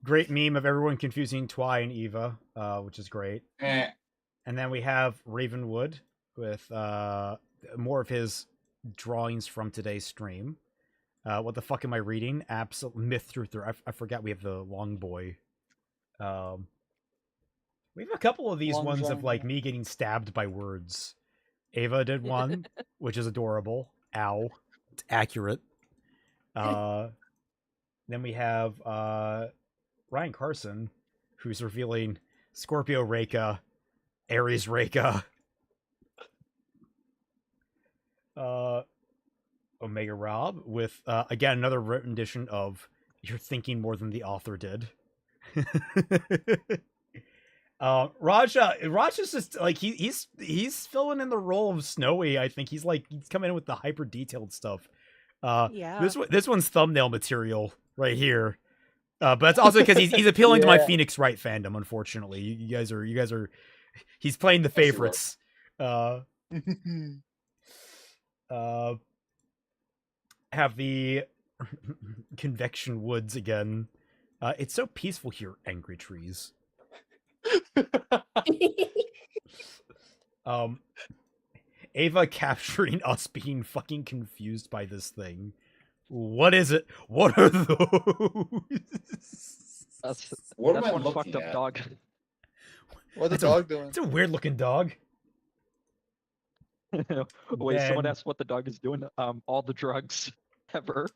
great meme of everyone confusing Twy and Eva, which is great. And then we have Ravenwood with more of his drawings from today's stream. What the fuck am I reading? Absolute Myth Through. I forgot we have the Long Boy. We have a couple of these ones of like me getting stabbed by words. Ava did one, which is adorable. Ow. It's accurate. Then we have Ryan Carson, who's revealing Scorpio Reika, Aries Reika, Omega Rob with again another rendition of "You're Thinking More Than the Author Did." Raja's just like he's filling in the role of Snowy. I think he's coming in with the hyper detailed stuff. Yeah. This one's thumbnail material right here. But that's also because he's appealing to my Phoenix Wright fandom. Unfortunately, you guys are. He's playing the favorites. Have the convection woods again. It's so peaceful here, angry trees. Ava capturing us being fucking confused by this thing. What is it? What are those? That's What am I one looking fucked up at? dog. What's the dog doing? It's a weird looking dog. Wait, someone Ben. asked what the dog is doing. All the drugs ever.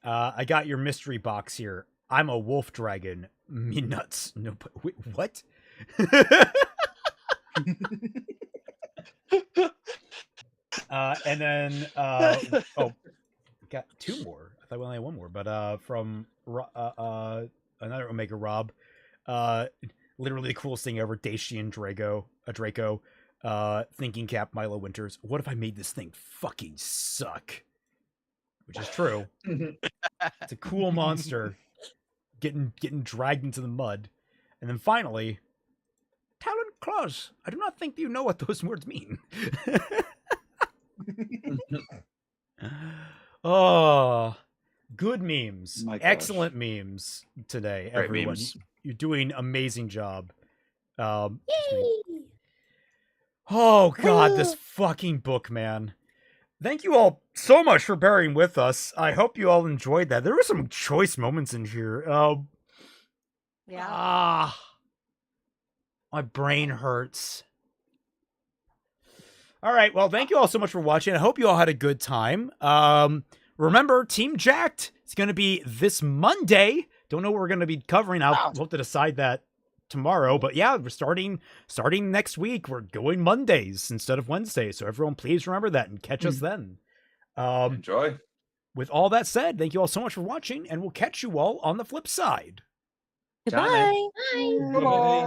I got your mystery box here. I'm a wolf dragon. Me nuts. No, but wait, what? And then oh, got two more. I thought we only had one more, but from another Omega Rob, literally the coolest thing ever. Dacian Draco, thinking cap Milo Winters. What if I made this thing fucking suck? Which is true. It's a cool monster getting dragged into the mud. And then finally, Talon Claws. I do not think you know what those words mean. Oh, good memes. Excellent memes today, Great everyone. memes. You're doing amazing job. Oh god, this fucking book, man. Thank you all so much for bearing with us. I hope you all enjoyed that. There were some choice moments in here. Yeah. My brain hurts. All right, well, thank you all so much for watching. I hope you all had a good time. Remember, Team Jacked is going to be this Monday. Don't know what we're going to be covering. We'll have to decide that tomorrow. But yeah, we're starting next week. We're going Mondays instead of Wednesdays. So everyone, please remember that and catch us then. Enjoy. With all that said, thank you all so much for watching, and we'll catch you all on the flip side. Goodbye. Bye.